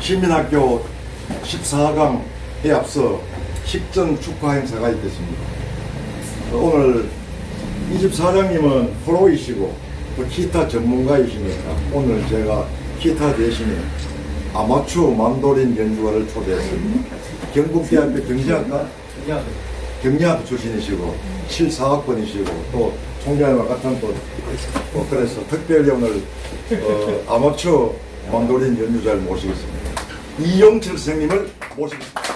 시민학교 14강에 앞서 식전 축하 행사가 있겠습니다. 오늘 이집 사장님은 프로이시고 또 기타 전문가이시니까 오늘 제가 기타 대신에 아마추어 만도린 연주가를 초대했습니다. 경북대학교 경리학과 출신이시고 74학번이시고 또 총장님과 같은 또 그래서 특별히 오늘 아마추어 만도린 연주자를 모시겠습니다. 이영철 선생님을 모시겠습니다.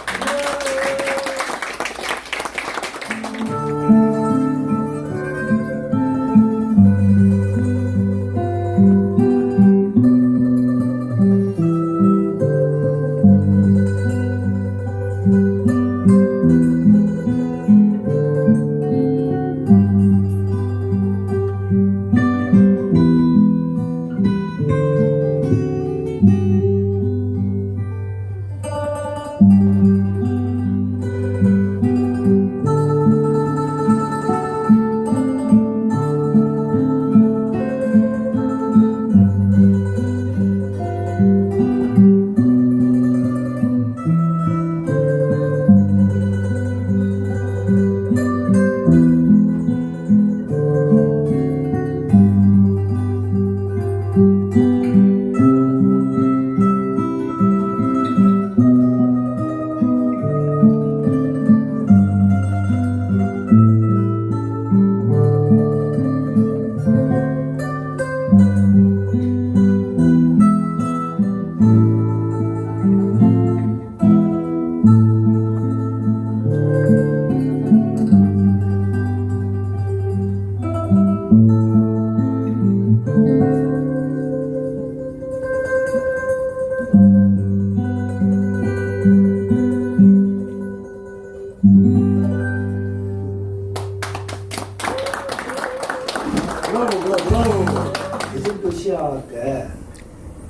시아 때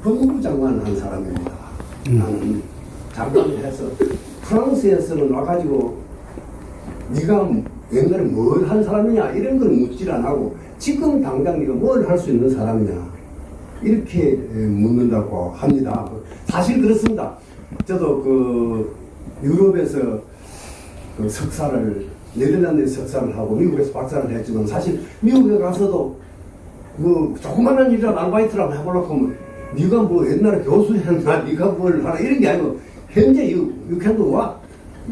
법무부 장관을 한 사람입니다. 나는 장관을 해서 프랑스에서는 와가지고 네가 옛날에 뭘 한 사람이냐 이런 걸 묻질 안 하고 지금 당장 네가 뭘 할 수 있는 사람이냐 이렇게 묻는다고 합니다. 사실 그렇습니다. 저도 그 유럽에서 그 석사를 네덜란드에서 석사를 하고 미국에서 박사를 했지만 사실 미국에 가서도 뭐 조그만한 일이라도 아르바이트를 한번 해보려고 하면 네가 뭐 옛날에 교수했나 네가 뭘 하나 이런 게 아니고 현재 you can do what?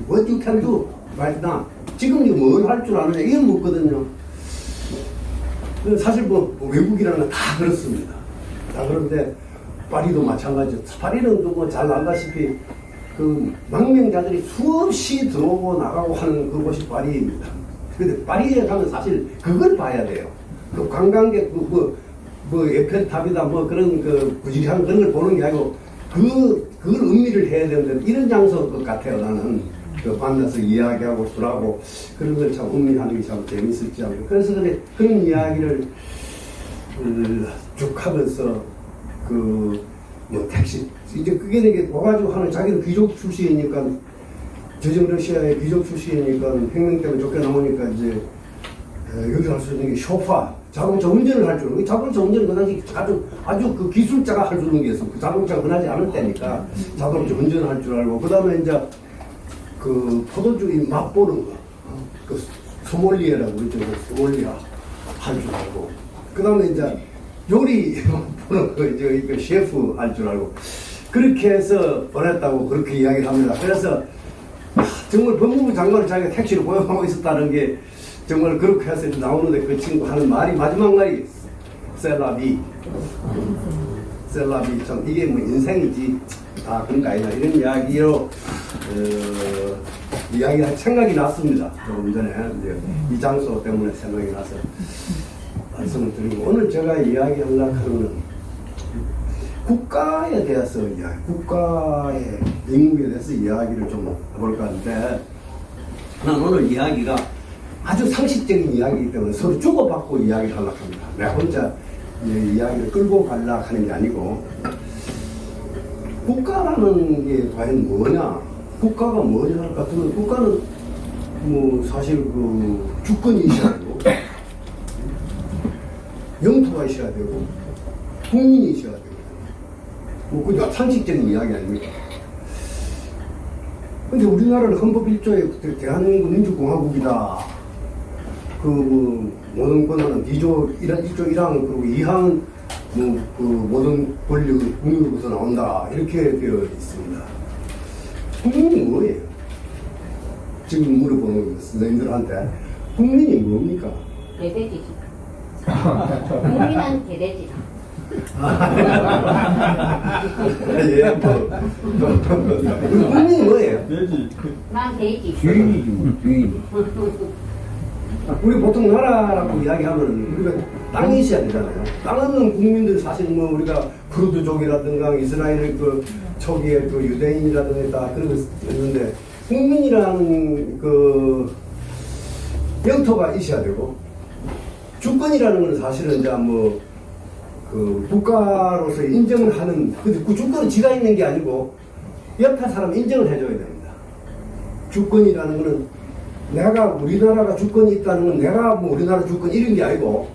What you can do right now? 지금 이거 뭘 할 줄 아느냐 이건 묻거든요. 사실 뭐 외국이라는 건 다 그렇습니다. 다 그런데 파리도 마찬가지죠. 파리는 뭐 잘 알다시피 그 망명자들이 수없이 들어오고 나가고 하는 그곳이 파리입니다. 근데 파리에 가면 사실 그걸 봐야 돼요. 그 관광객 뭐 에펠탑이다 뭐 그런 그 부지런한 그런 걸 보는 게 아니고 그걸 음미를 해야 되는데 이런 장소일 것 같아요. 나는 그 만나서 이야기하고 술하고 그런 걸 참 음미하는 게 참 재밌었지 않고 그래서 그런 이야기를 쭉 하면서 뭐 택시 이제 그게 되게 와가지고 하는 자기는 귀족 출신이니까 저정 러시아의 귀족 출신이니까 혁명 때문에 쫓겨나오니까 이제 여기 할 수 있는 게 쇼파 자동차 운전을 할 줄. 자동차 운전은 그 당시 아주 그 기술자가 할 수 있는 게 있어. 그 자동차가 흔하지 않을 때니까 자동차 운전을 할 줄 알고, 그 다음에 이제 그 포도주 맛보는 거, 그 소믈리에라고 그러죠. 소믈리아 할 줄 알고, 그 다음에 이제 요리 맛보는 거, 이제 그 셰프 할 줄 알고, 그렇게 해서 보냈다고 그렇게 이야기를 합니다. 그래서 정말 법무부 장관을 자기가 택시로 고용하고 있었다는 게 정말 그렇게 해서 나오는데 그 친구 하는 말이 마지막 말이 셀라비 참 이게 뭐 인생이지 다 그런 거 아니냐 이런 이야기로 이야기할 생각이 났습니다. 조금 전에 이제 이 장소 때문에 생각이 나서 말씀을 드리고 오늘 제가 이야기하려고 하는 건 국가에 대해서 국가의 임무에 대해서 이야기를 좀 해볼까 하는데 난 오늘 이야기가 아주 상식적인 이야기이기 때문에 서로 주고받고 이야기를 하려고 합니다. 내가 혼자 이야기를 끌고 가려고 하는 게 아니고 국가라는 게 과연 뭐냐 국가가 뭐냐 같으면 국가는 뭐 사실 그 주권이 있어야 되고 영토가 있어야 되고 국민이 있어야 되고 뭐 그냥 상식적인 이야기 아닙니까? 근데 우리나라는 헌법 1조에 대한민국 민주공화국이다. 그 모든 권한은 2조 1조 1항 그리고 2항은 그 모든 권력은 국민으로부터 나온다 이렇게 되어 있습니다. 국민이 뭐예요? 지금 물어보는 선생님들한테 국민이 뭡니까? 대대지죠. 국민은 대대지다. 예, 국민이 뭐예요? 난 돼지. 우리 보통 나라라고 이야기하면 우리가 땅이 있어야 되잖아요. 땅은 국민들 사실 뭐 우리가 쿠르드족이라든가 이스라엘 그 초기에 그 유대인이라든가 다 그런 거 있는데 국민이라는 그 영토가 있어야 되고 주권이라는 건 사실은 이제 뭐 그 국가로서 인정을 하는 그 주권은 지가 있는 게 아니고 옆에 사람 인정을 해줘야 됩니다. 주권이라는 거는 내가 우리나라가 주권이 있다는 건 내가 뭐 우리나라 주권 이런 게 아니고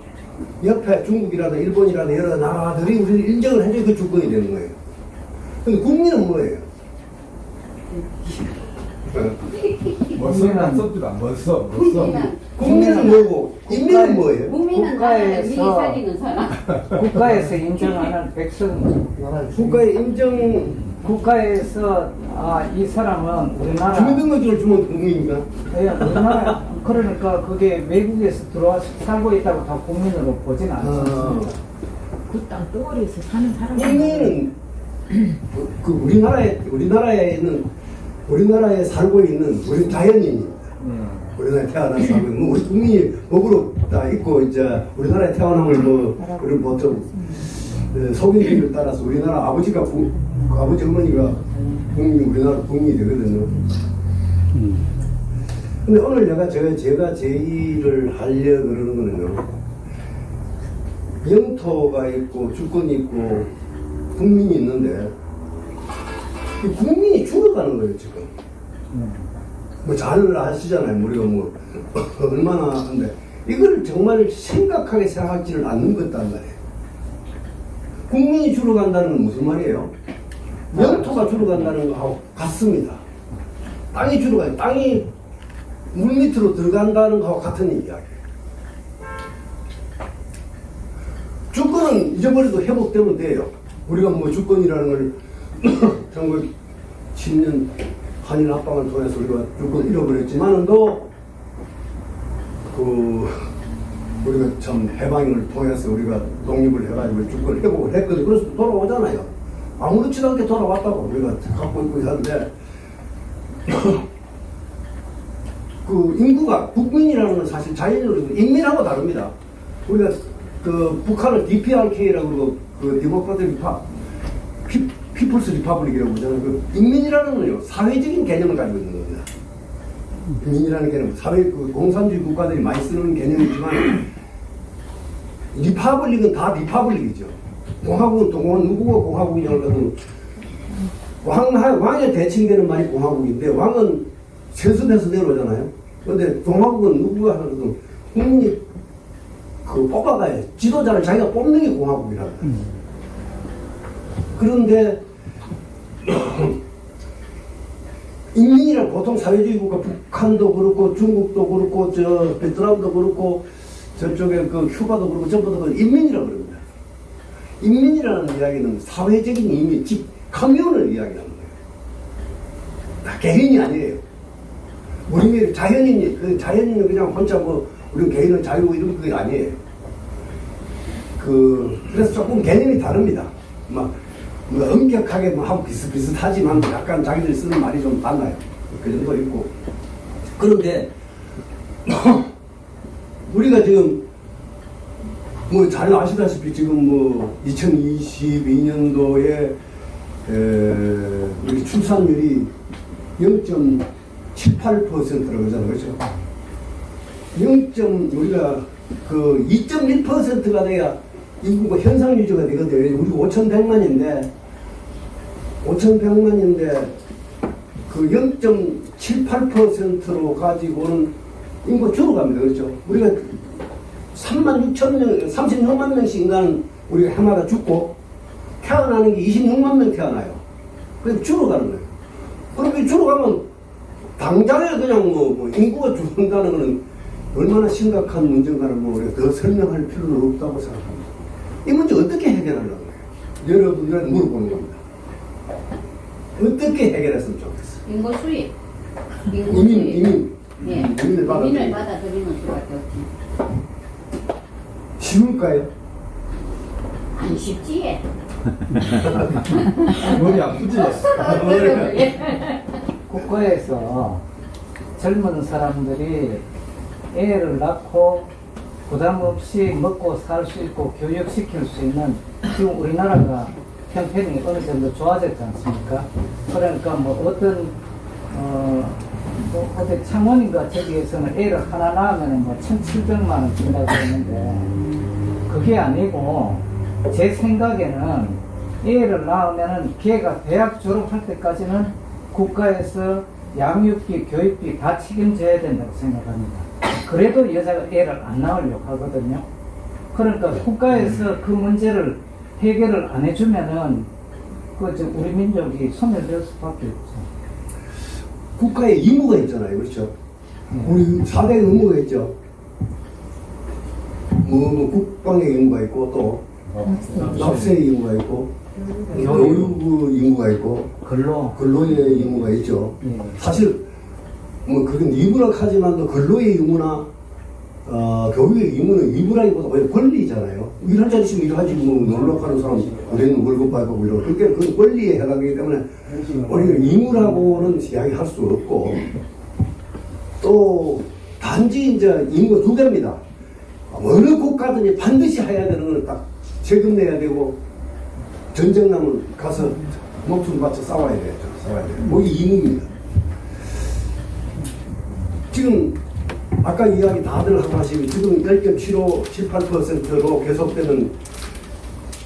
옆에 중국이라든 일본이라든 여러 나라들이 우리를 인정을 해줘야 그 주권이 되는 거예요. 근데 국민은 뭐예요? 멋있는 썼더라. 멋있어. 국민은 뭐고 인민은 뭐예요? 국민은 나라를 미리 국가에서- 살리는 사람. 국가에서 인정하는 백성, 국가의 인정 국가에서 이 사람은 우리나라, 주민등록증을 주면 국민인가? 우리나라 그러니까 그게 외국에서 들어와서 살고 있다고 다 국민으로 보진 않습니다. 그 땅 덩어리에서 사는 사람. 국민은 그 우리나라에 살고 있는 우리 자연인입니다. 우리나라에 태어난 사람은 뭐 우리 국민이 먹으러 다 있고 이제 우리나라에 태어남을 뭐 우리 보통 소비주의를 따라서 우리나라 아버지 어머니가 우리나라 국민이 되거든요. 근데 오늘 제가 제의를 하려 그러는 거는요. 영토가 있고 주권이 있고 국민이 있는데 이 국민이 죽어가는 거예요 지금. 뭐 잘 아시잖아요. 우리가 뭐 얼마나 한데 이걸 정말 심각하게 생각하지를 않는 것 같단 말이에요. 국민이 줄어간다는 건 무슨 말이에요? 영토가 줄어간다는 거하고 같습니다. 땅이 줄어가요. 땅이 물 밑으로 들어간다는 거하고 같은 이야기예요. 주권은 잊어버려도 회복되면 돼요. 우리가 뭐 주권이라는 걸 1910년 한일 합방을 통해서 우리가 주권을 잃어버렸지만은 우리가 참 해방을 통해서 우리가 독립을 해가지고 주권을 회복을 했거든요. 그래서 돌아오잖아요. 아무렇지도 않게 돌아왔다고 우리가 갖고 있고 하는데 그 인구가 국민이라는 건 사실 자연으로 인민하고 다릅니다. 우리가 그 북한을 DPRK라고 그러고 그 디모크라틱 피플스 리퍼블릭이라고 그러잖아요. 그 인민이라는 건요 사회적인 개념을 가지고 있는 겁니다. 인민이라는 개념, 그 공산주의 국가들이 많이 쓰는 개념이지만 리퍼블릭은 다 리퍼블릭이죠. 공화국은 또 누구가 공화국이냐고 하거든. 왕에 대칭되는 말이 공화국인데 왕은 세습해서 내려오잖아요. 그런데 공화국은 누구가 하거든. 국민이 뽑아가요. 지도자를 자기가 뽑는 게 공화국이라고. 그런데 인민이란 보통 사회주의 국가 북한도 그렇고 중국도 그렇고 베트남도 그렇고 저쪽에 그 휴바도 그렇고 전부 다 인민이라고 그럽니다. 인민이라는 이야기는 사회적인 인민, 즉 커뮤니를 이야기하는 거예요. 개인이 아니에요. 우리 자연인은 그냥 혼자 뭐 우리 개인은 자유고 이런 게 아니에요. 그래서 조금 개념이 다릅니다. 뭐 엄격하게 뭐 하고 비슷하지만 약간 자기들이 쓰는 말이 좀 달라요. 그 정도 있고. 그런데 우리가 지금 뭐 잘 아시다시피 지금 뭐 2022년도에 우리 출산율이 0.78%라고 그러잖아요. 그렇죠? 우리가 그 2.1%가 돼야 인구가 현상 유지가 되거든요. 우리가 5,100만인데 그 0.78%로 가지고는 인구가 줄어갑니다. 그렇죠? 우리가 36만 명씩 인간은 우리가 해마다 죽고 태어나는 게 26만 명 태어나요. 그래서 줄어가는 거예요. 그렇게 줄어가면 당장에 그냥 뭐 인구가 줄어든다는 것은 얼마나 심각한 문제인가를 뭐 우리가 더 설명할 필요는 없다고 생각합니다. 이 문제 어떻게 해결하려고 해요? 여러분들한테 물어보는 겁니다. 어떻게 해결했으면 좋겠어요? 인구 수입. 인구 수입. 이민. 예. 이민을 이민을 받아들이는 수밖에 없지. 쉬울까요? 안 쉽지. 머리 아프지? 국가에서 젊은 사람들이 애를 낳고 부담 없이 먹고 살 수 있고 교육시킬 수 있는 지금 우리나라가 형편이 어느 정도 좋아졌지 않습니까? 그러니까 뭐 어떤 뭐 어디 창원인가 저기에서는 애를 하나 낳으면 뭐 1,700만 원 준다고 했는데 그게 아니고 제 생각에는 애를 낳으면은 걔가 대학 졸업할 때까지는 국가에서 양육비, 교육비 다 책임져야 된다고 생각합니다. 그래도 여자가 애를 안 낳으려고 하거든요. 그러니까 국가에서 그 문제를 해결을 안 해주면은 우리 민족이 소멸될 수밖에 없죠. 국가에 의무가 있잖아요. 그렇죠? 우리 4대 의무가 있죠. 뭐 국방의 의무가 있고 또 납세의 의무가 있고 교육 의무가 있고 근로의 의무가 있죠. 예. 사실 뭐 그건 의무라 하지만도 근로의 의무나 교육의 의무는 의무라기보다 오히려 권리잖아요. 일할 자리 있으면 일하지 뭐 놀러 가는 사람 우리는 월급 받고 이러고 그러니까 그건 권리에 해당되기 때문에 오히려 의무라고는 이야기할 수 없고 또 단지 이제 의무가 두 개입니다. 어느 국가든지 반드시 해야 되는 건 딱 세금 내야 되고 전쟁 나면 가서 목숨 바쳐 싸워야 돼요. 싸워야 돼요. 그게 의무입니다. 지금 아까 이야기 다들 하고 하시고 지금 1.75, 18%로 계속되는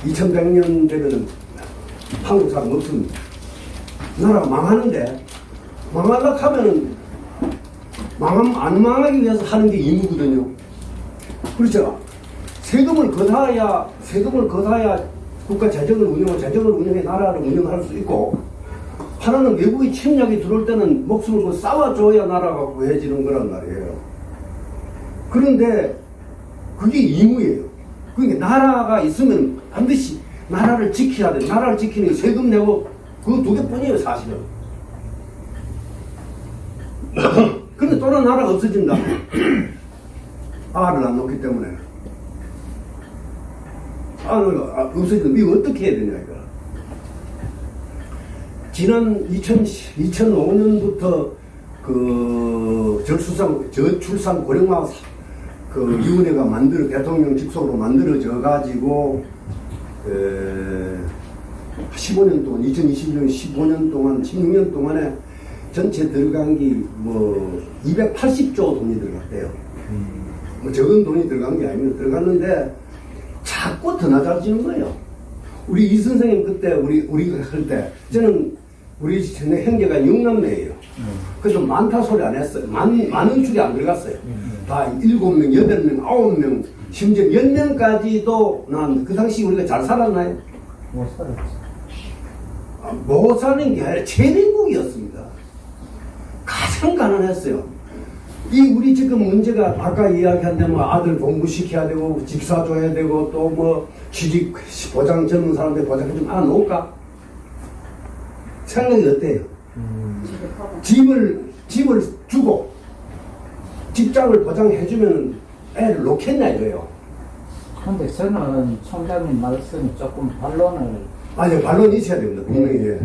2100년 되면 한국 사람 없습니다. 나라가 망하는데 망하려고 하면은 안 망하기 위해서 하는 게 의무거든요. 그렇죠? 세금을 걷어야 국가 재정을 운영해 나라를 운영할 수 있고 하나는 외국의 침략이 들어올 때는 목숨을 걸고 싸워줘야 나라가 구해지는 거란 말이에요. 그런데 그게 의무예요. 그러니까 나라가 있으면 반드시 나라를 지켜야 돼. 나라를 지키는 게 세금 내고 그 두 개뿐이에요, 사실은. 근데 또 다른 나라가 없어진다. 알을 안 놓기 때문에. 알을 없어지면 이거 어떻게 해야 되냐, 이거. 지난 2005년부터 그 저출산 고령화 그 위원회가 대통령 직속으로 만들어져 가지고 15년 동안 2020년 15년 동안 16년 동안에 전체 들어간 게 뭐 280조 돈이 들어갔대요. 뭐 적은 돈이 들어간 게 아니면 들어갔는데 자꾸 더 낮아지는 거예요. 우리 이 선생님 그때 우리가 할 때 저는 우리 형제가 6남매예요. 그래서 많다 소리 안 했어요. 많은 줄이 안 들어갔어요. 다 7명, 8명, 9명, 심지어 10명까지도 난 그 당시 우리가 잘 살았나요? 못 살았죠. 못 사는 게 아니라 최빈국이었습니다. 가장 가난했어요. 우리 지금 문제가 아까 이야기한 대로 뭐 아들 공부시켜야 되고 집 사줘야 되고 또 뭐 취직 보장 젊은 사람들 보장 좀 안놓을까? 생각이 어때요? 집을 주고 직장을 보장해주면 애를 놓겠냐 이거예요. 근데 저는 총장님 말씀이 조금 반론을 아니요, 반론이 있어야 됩니다. 분명히.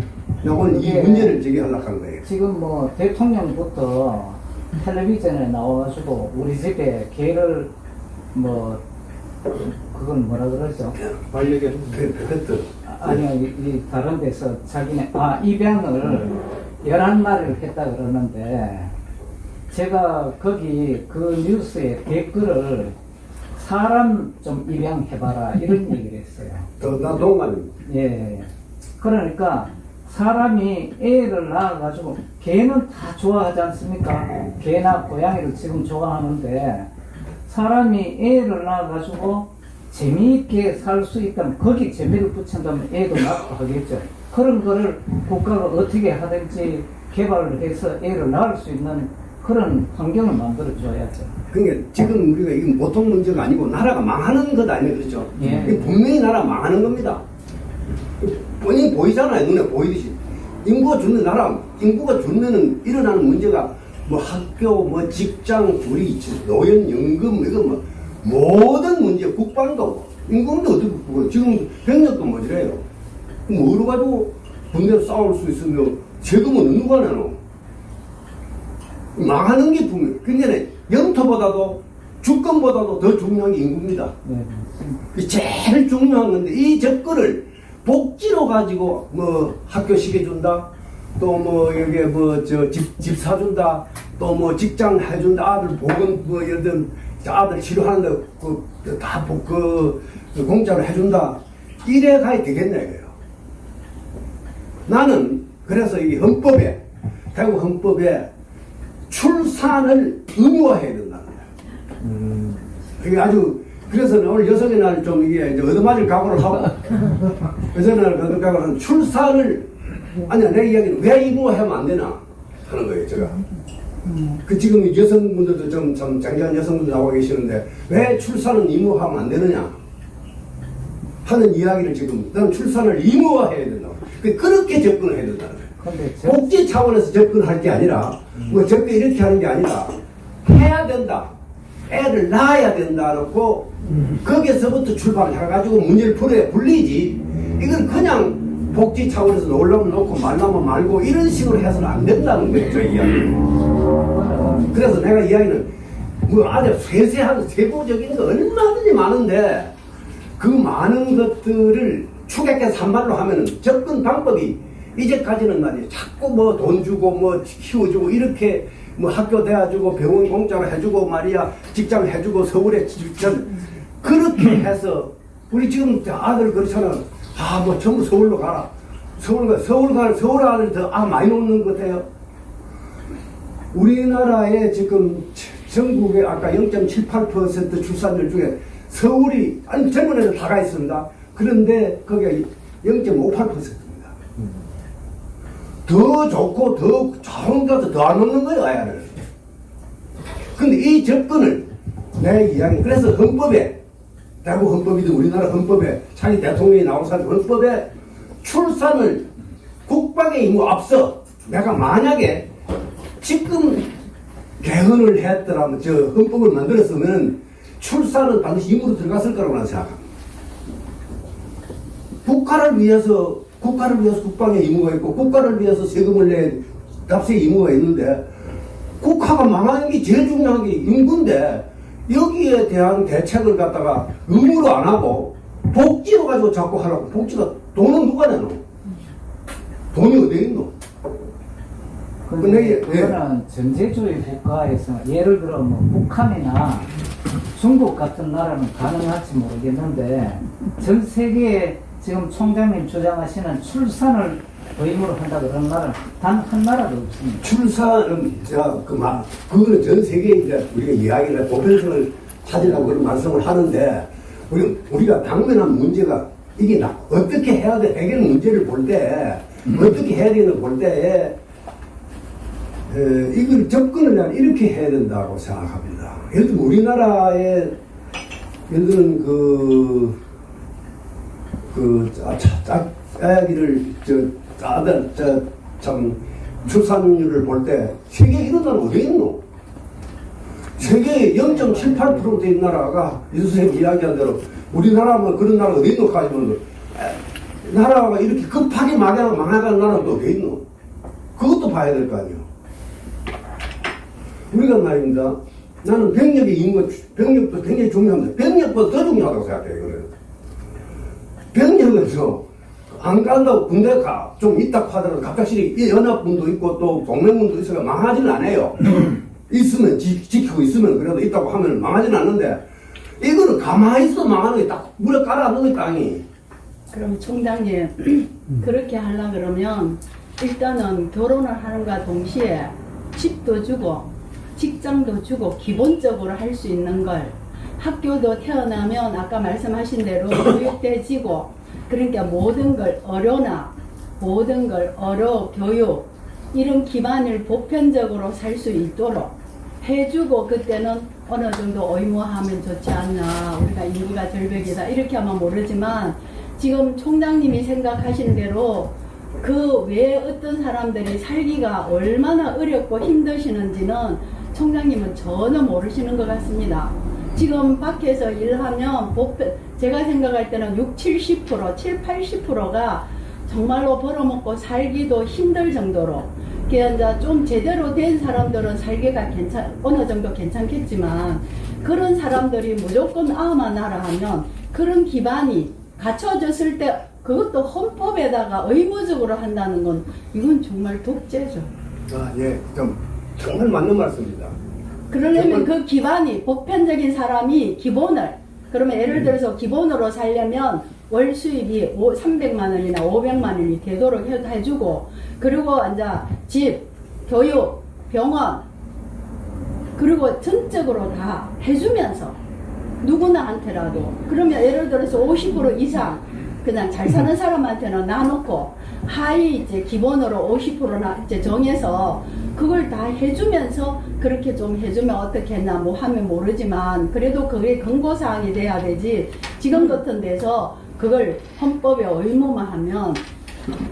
오늘 이 문제를 제기하려고 한 거예요. 지금 뭐 대통령부터 텔레비전에 나와가지고 우리 집에 개를 뭐 그건 뭐라 그러죠? 반려견. 그것도. 아니요, 이 다른 데서 자기네 입양을 11마리를 했다 그러는데 제가 거기 그 뉴스에 댓글을 사람 좀 입양해봐라 이런 얘기를 했어요. 나 동감입니다. 예. 그러니까 사람이 애를 낳아가지고 개는 다 좋아하지 않습니까? 개나 고양이를 지금 좋아하는데 사람이 애를 낳아가지고 재미있게 살 수 있다면 거기 재미를 붙인다면 애도 낳고 하겠죠. 그런 거를 국가가 어떻게 하든지 개발을 해서 애를 낳을 수 있는 그런 환경을 만들어줘야죠. 그러니까 지금 우리가 이게 보통 문제가 아니고 나라가 망하는 것 아니에요, 그렇죠? 예. 이게 분명히 나라 망하는 겁니다. 뻔히 보이잖아요, 눈에 보이듯이. 인구가 줄는 나라, 인구가 줄면은 일어나는 문제가 뭐 학교, 뭐 직장, 우리 노연연금, 이거 뭐 모든 문제, 국방도 인구인데 어떻게 국방? 지금 병력도 모자라요. 뭐로 가지고 군대로 싸울 수 있으면 세금은 누가 내노? 망하는 게 분명. 근데 영토보다도 주권보다도 더 중요한 게 인구입니다. 네. 이 제일 중요한 건데 이 접근을 복지로 가지고 뭐 학교 시켜준다, 또 뭐 여기 뭐 저 집 사준다, 또 뭐 직장 해준다, 아들 보건 뭐 예를 들면 아들 치료하는데 그 공짜로 해준다, 이래 가야 되겠냐 이거예요. 나는 그래서 이 헌법에, 대구 헌법에 출산을 의무화해야 된다는 거예요. 이게 아주, 그래서 오늘 여성의 날 좀 이게 이제 얻어맞을 각오를 하고, 여성의 날 얻어맞을 각오를 하는 출산을, 아니야, 내 이야기는 왜 의무화하면 안 되나 하는 거예요, 제가. 그 지금 여성분들도 좀 장기한 여성분들 나와 계시는데, 왜 출산은 의무화하면 안 되느냐 하는 이야기를 지금, 난 출산을 의무화해야 된다고. 그렇게 접근을 해야 된다는 거예요. 복지 차원에서 접근할 게 아니라, 뭐 접근 이렇게 하는 게 아니라, 해야 된다. 애를 낳아야 된다고, 거기에서부터 출발을 해가지고 문제를 풀어야 풀리지. 이건 그냥 복지 차원에서 놀라면 놓고 말라면 말고 이런 식으로 해서는 안 된다는 거예요, 저 이야기는. 그래서 내가 이야기는, 뭐 아주 세세한 세부적인 거 얼마든지 많은데, 그 많은 것들을 추격해서 한 말로 하면은 접근 방법이 이제까지는 말이에요. 자꾸 뭐 돈 주고 뭐 키워주고 이렇게 뭐 학교 대야주고 병원 공짜로 해주고 말이야 직장 해주고 서울에 그렇게 해서 우리 지금 아들 그렇잖아. 아 뭐 전부 서울로 가라. 서울 아들 더 많이 놓는 것 같아요. 우리나라에 지금 전국에 아까 0.78% 출산율 중에 서울이 아니 젊은 애들 다 가 있습니다. 그런데 거기가 0.58%입니다. 더 좋고 더 좋은 것도 더 안 놓는 거예요, 아야를. 근데 이 접근을 내 이야기, 그래서 헌법에, 대구 헌법이든 우리나라 헌법에, 자기 대통령이 나온 사람 헌법에 출산을 국방의 의무 앞서 내가 만약에 지금 개헌을 했더라면 저 헌법을 만들었으면 출산은 반드시 의무로 들어갔을 거라고 나는 생각합니다. 국가를 위해서 국방의 의무가 있고 국가를 위해서 세금을 내 납세 의무가 있는데 국가가 망하는 게 제일 중요한 게 인구인데 여기에 대한 대책을 갖다가 의무로 안 하고 복지로 가지고 자꾸 하라고. 복지가 돈은 누가 내노? 돈이 어디에 있노? 근데 그거는 전제주의 국가에서 예를 들어 뭐 북한이나 중국 같은 나라는 가능할지 모르겠는데 전 세계에 지금 총장님 주장하시는 출산을 의무로 한다 그런 나라는 단 한 나라도 없습니다. 출산은 그거는 전 세계에 이제 우리가 이야기를 보편성을 찾으려고 그런 말씀을 하는데 우리가 당면한 문제가 이게 어떻게 해야 돼? 해결 문제를 볼 때 어떻게 해야 되는 볼 때 이걸 접근을 난 이렇게 해야 된다고 생각합니다. 예를 들면 우리나라에 예를 들면 아기를 참 출산율을 볼 때 세계에 이런 나라 어디 있노? 세계에 0.78% 된 나라가 이수쌤 이야기한 대로 우리나라 뭐 그런 나라 어디 있노? 하지만 나라가 이렇게 급하게 망해가는 나라가 어디 있노? 그것도 봐야 될 거 아니에요. 우리가 말입니다. 나는 병력도 굉장히 중요합니다. 병력보다 더 중요하다고 생각해요. 이거는. 병력에서 안 간다고 군대 좀 있다고 하더라도 갑작스레 연합군도 있고 또 동맹군도 있어서 망하지는 않아요. 있으면 지키고 있으면 그래도 있다고 하면 망하지는 않는데 이거는 가만히 있어도 망하는 게 딱 물에 깔아앉는 거 아니. 그럼 총장님 그렇게 하려 그러면 일단은 결혼을 하는가 동시에 집도 주고 직장도 주고 기본적으로 할 수 있는 걸 학교도 태어나면 아까 말씀하신 대로 교육돼지고 그러니까 모든 걸 어로 교육 이런 기반을 보편적으로 살 수 있도록 해주고, 그때는 어느 정도 의무화하면 좋지 않나, 우리가 인구가 절벽이다 이렇게 하면 모르지만, 지금 총장님이 생각하시는 대로 그 외에 어떤 사람들이 살기가 얼마나 어렵고 힘드시는지는 총장님은 전혀 모르시는 것 같습니다. 지금 밖에서 일하면 제가 생각할 때는 60, 70%, 70, 80%가 정말로 벌어먹고 살기도 힘들 정도로, 이제 좀 제대로 된 사람들은 살기가 어느 정도 괜찮겠지만, 그런 사람들이 무조건 아만 나라 하면 그런 기반이 갖춰졌을 때 그것도 헌법에다가 의무적으로 한다는 건 이건 정말 독재죠. 예, 정말 맞는 말씀입니다. 그러려면 그 기반이 보편적인 사람이 기본을, 그러면 예를 들어서 기본으로 살려면 월 수입이 300만 원이나 500만 원이 되도록 해주고, 그리고 이제 집, 교육, 병원, 그리고 전적으로 다 해주면서 누구나한테라도, 그러면 예를 들어서 50% 이상 그냥 잘 사는 사람한테는 나눠놓고 하위 이제 기본으로 50%나 이제 정해서 그걸 다 해주면서, 그렇게 좀 해주면 어떻겠나 뭐 하면 모르지만, 그래도 그게 권고사항이 돼야 되지, 지금 같은 데서 그걸 헌법에 의무만 하면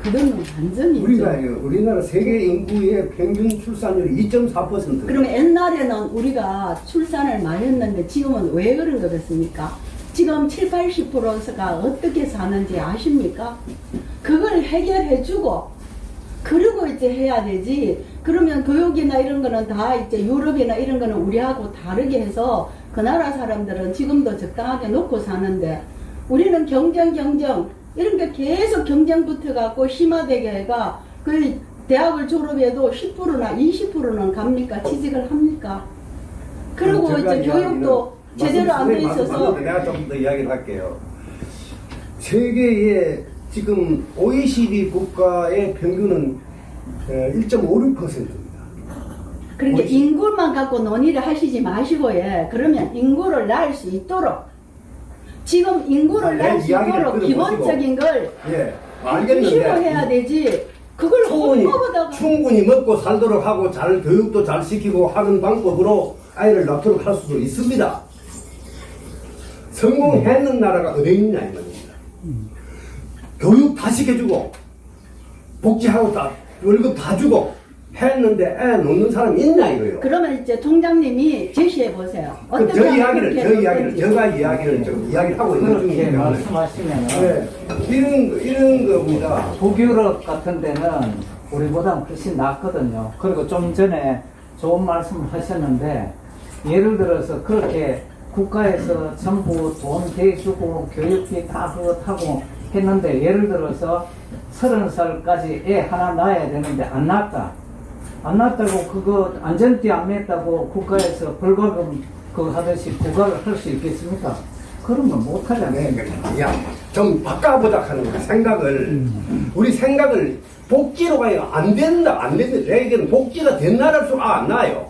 그거는 완전히 우리나라 세계 인구의 평균 출산율이 2.4%. 그러면 옛날에는 우리가 출산을 많이 했는데 지금은 왜 그런 거겠습니까? 지금 7, 80%가 어떻게 사는지 아십니까? 그걸 해결해주고, 그리고 이제 해야 되지. 그러면 교육이나 이런 거는 다 이제 유럽이나 이런 거는 우리하고 다르게 해서 그 나라 사람들은 지금도 적당하게 놓고 사는데, 우리는 경쟁 이런 게 계속 경쟁 붙어갖고 심화되게 해가, 그 대학을 졸업해도 10%나 20%는 갑니까? 취직을 합니까? 그리고 이제 교육도 제대로 안 돼 있어서. 내가 좀 더 이야기를 할게요. 세계의 지금 OECD 국가의 평균은 1.56%입니다. 그러니까 인구만 갖고 논의를 하시지 마시고, 그러면 인구를 낳을 수 있도록, 지금 인구를 낳을 수 있도록 기본적인 걸 주시고 해야 되지. 그걸 헌법에다가 충분히 먹고 살도록 하고 잘 교육도 잘 시키고 하는 방법으로 아이를 낳도록 할 수도 있습니다. 성공했는 나라가 어디 있냐 이 말입니다. 교육 다 시켜주고 복지하고 다 월급 다 주고 했는데 애 놓는 사람이 있냐 이거요. 그러면 이제 통장님이 제시해 보세요. 저 이야기를 하고 있는 그렇게 중이에요. 말씀하시면 이런 겁니다. 북유럽 같은 데는 우리보다 훨씬 낫거든요. 그리고 좀 전에 좋은 말씀을 하셨는데, 예를 들어서 그렇게 국가에서 전부 돈 대주고 교육비 다 그거 타고 했는데, 예를 들어서 30살까지 애 하나 낳아야 되는데 안 낳았다. 안 낳았다고 그거 안전띠 안 맸다고 국가에서 벌금 그거 하듯이 부과를 할 수 있겠습니까? 그러면 못하잖아요. 좀 바꿔보자 하는 거야, 생각을. 우리 생각을 복지로 가야 안 된다. 내게는 복지가 된 나라일 수가 안 나요.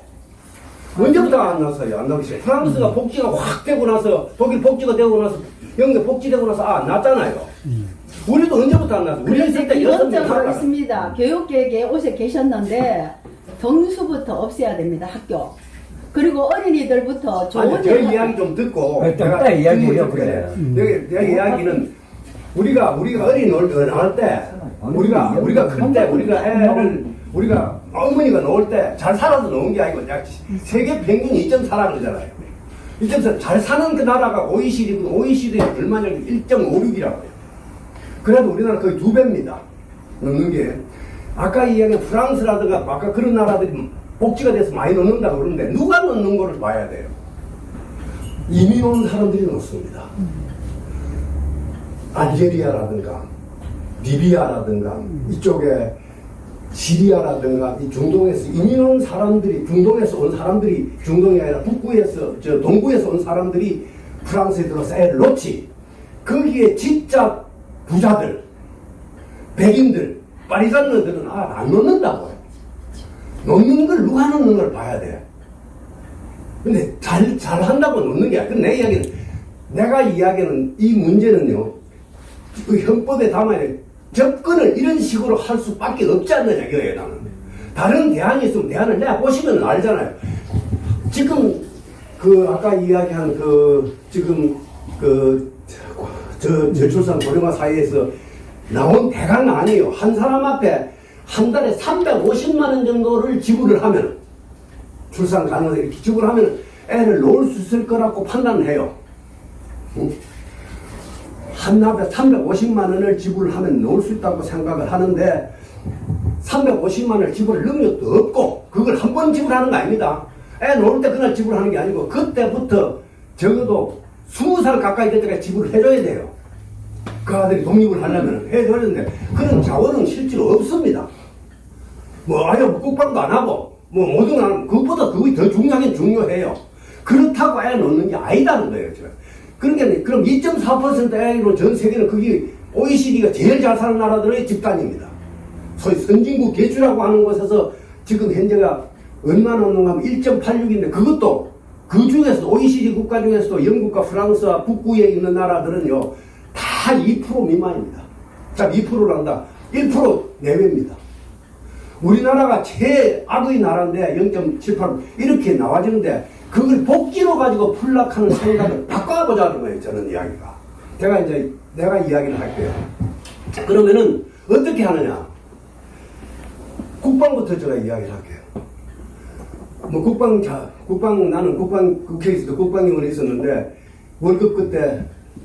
언제부터 안 났어요? 안 나기 시작해요. 프랑스가 복지가 확 되고 나서, 독일 복지가 되고 나서, 영국 복지되고 나서 안 났잖아요. 우리도 언제부터 안 났어? 우리 있을 때 기본적으로 있습니다. 교육계획에 옷에 계셨는데 등수부터 없애야 됩니다. 학교. 그리고 어린이들부터 좋은 저 이야기 좀 듣고 내가 이야기해요. 그래. 내 이야기는 우리가 어린이 나올 때 우리가 클 때 우리가 어머니가 놓을 때 잘 살아서 놓은 게 아니고 세계 평균이 2.4라고 그러잖아요. 2.4 잘 사는 그 나라가 OECD에 얼마냐 1.56이라고요. 그래도 우리나라 거의 2배입니다. 넣는 게. 아까 이야기한 프랑스라든가 아까 그런 나라들이 복지가 돼서 많이 넣는다고 그러는데 누가 넣는 거를 봐야 돼요. 이민 온 사람들이 넣습니다. 알제리아라든가 리비아라든가 이쪽에 시리아라든가 이 중동에서 이민 온 사람들이, 중동에서 온 사람들이, 중동이 아니라 동구에서 온 사람들이 프랑스에 들어서 애를 놓지. 거기에 진짜 부자들, 백인들, 파리산너들은 안 놓는다고요. 놓는 걸 누가 놓는 걸 봐야 돼. 근데 잘 한다고 놓는 게 아니야. 내가 이야기하는 이 문제는요, 그 헌법에 담아야 돼. 접근을 이런 식으로 할 수밖에 없지 않느냐, 이거예요, 나는. 다른 대안이 있으면 대안을 내보시면 알잖아요. 지금 아까 이야기한 지금 저출산 고령화 사회에서 나온 대강안이에요. 한 사람 앞에 한 달에 350만 원 정도를 지불을 하면, 출산 가능해서 이렇게 지불을 하면 애를 놓을 수 있을 거라고 판단을 해요. 한 앞에 350만 원을 지불하면 놓을 수 있다고 생각을 하는데, 350만 원을 지불할 능력도 없고, 그걸 한 번 지불하는 거 아닙니다. 애 놓을 때 그날 지불하는 게 아니고, 그때부터 적어도 20살 가까이 될 때까지 지불을 해줘야 돼요. 그 아들이 독립을 하려면 해줘야 되는데, 그런 자원은 실제로 없습니다. 아예 국방도 안 하고, 모든 거 안 하고, 그것보다 그게 더 중요하긴 중요해요. 그렇다고 애 놓는 게 아니다는 거예요, 제가. 그러니까, 그럼 2.4% 애로 전 세계는 그게 OECD가 제일 잘 사는 나라들의 집단입니다. 소위 선진국 개주라고 하는 곳에서 지금 현재가 얼마나 오는가 하면 1.86인데, 그것도 그 중에서 OECD 국가 중에서도 영국과 프랑스와 북부에 있는 나라들은요, 다 2% 미만입니다. 자, 2%란다. 1% 내외입니다. 우리나라가 최악의 나라인데 0.78 이렇게 나와지는데, 그걸 복지로 가지고 풀락하는 생각을 바꿔보자는 거예요, 저는 이야기가. 내가 이야기를 할게요. 그러면은 어떻게 하느냐? 국방부터 제가 이야기를 할게요. 나는 국회에서도 국방위원회 있었는데, 월급 그때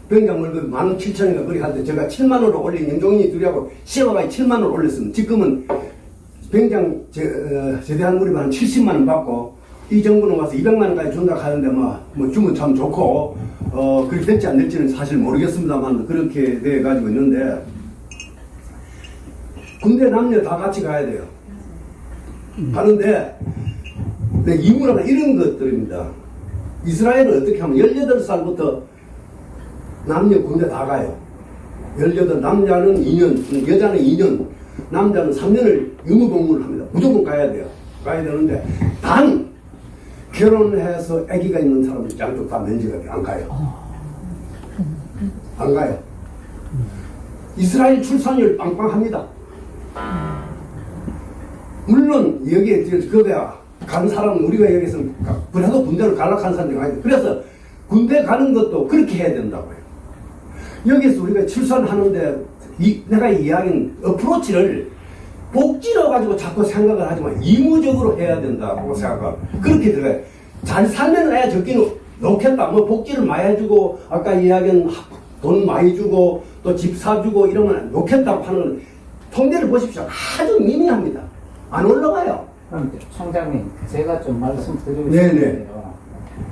병장 월급 17,000원인가 그리 할 때 제가 7만원으로 올린 영종이 둘이하고 시어가까지 7만원을 올렸습니다. 지금은 병장 제대한 무리만 한 70만원 받고, 이 정부는 와서 200만원까지 준다 하는데, 주면 참 좋고, 그렇게 될지 안 될지는 사실 모르겠습니다만, 그렇게 돼가지고 있는데, 군대 남녀 다 같이 가야 돼요. 가는데, 이문화나 이런 것들입니다. 이스라엘은 어떻게 하면 18살부터 남녀 군대 다 가요. 18, 남자는 2년, 여자는 2년, 남자는 3년을 의무복무를 합니다. 무조건 가야 돼요. 가야 되는데, 단, 결혼해서 아기가 있는 사람은 양쪽 다 면제가 안 가요. 안 가요. 이스라엘 출산율 빵빵합니다. 물론 여기에 간 사람은 우리가 여기서 그래도 군대를 갈락한 사람이 아니죠. 그래서 군대 가는 것도 그렇게 해야 된다고요. 여기서 우리가 출산하는데 내가 이야기한 어프로치를 복지로 가지고 자꾸 생각을 하지만 의무적으로 해야 된다고 생각하고, 그렇게 들어가요. 잘 살면 애 적기는 놓겠다. 복지를 많이 해주고, 아까 이야기한 돈 많이 주고, 또 집 사주고 이러면 놓겠다고 하는 건 통계를 보십시오. 아주 미미합니다. 안 올라가요. 그럼 총장님, 제가 좀 말씀드리고 네네. 싶은데요.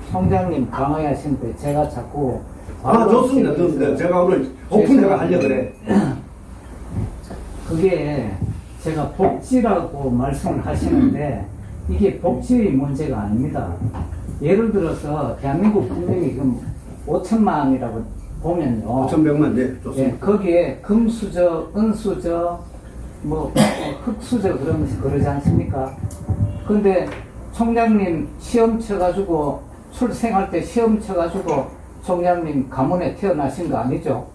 총장님 강의하신 때 제가 자꾸 좋습니다. 제가 오늘 오픈해가 하려고 그래. 그게 제가 복지라고 말씀을 하시는데, 이게 복지의 문제가 아닙니다. 예를 들어서 대한민국 국민이 지금 5천만이라고 보면요. 5,100만, 네, 좋습니다. 예, 거기에 금수저, 은수저, 흑수저 그러지 않습니까? 근데 총장님 시험 쳐가지고, 출생할 때 시험 쳐가지고 총장님 가문에 태어나신 거 아니죠?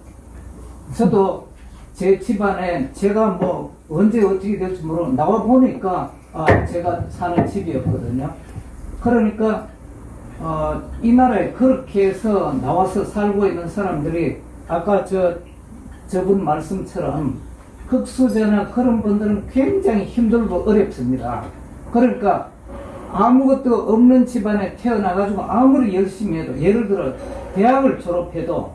저도 제 집안에 제가 언제 어떻게 될지 모르고 나와 보니까 제가 사는 집이었거든요. 그러니까 이 나라에 그렇게 해서 나와서 살고 있는 사람들이 아까 저분 말씀처럼 흑수저나 그런 분들은 굉장히 힘들고 어렵습니다. 그러니까 아무것도 없는 집안에 태어나가지고 아무리 열심히 해도, 예를 들어 대학을 졸업해도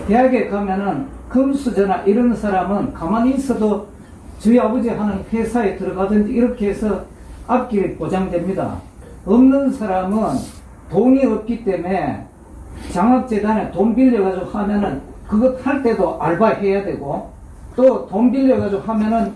대학에 가면은 금수저나 이런 사람은 가만히 있어도 저희 아버지 하는 회사에 들어가든지 이렇게 해서 앞길이 보장됩니다. 없는 사람은 돈이 없기 때문에 장학재단에 돈 빌려가지고 하면은 그것 할 때도 알바해야 되고, 또 돈 빌려가지고 하면은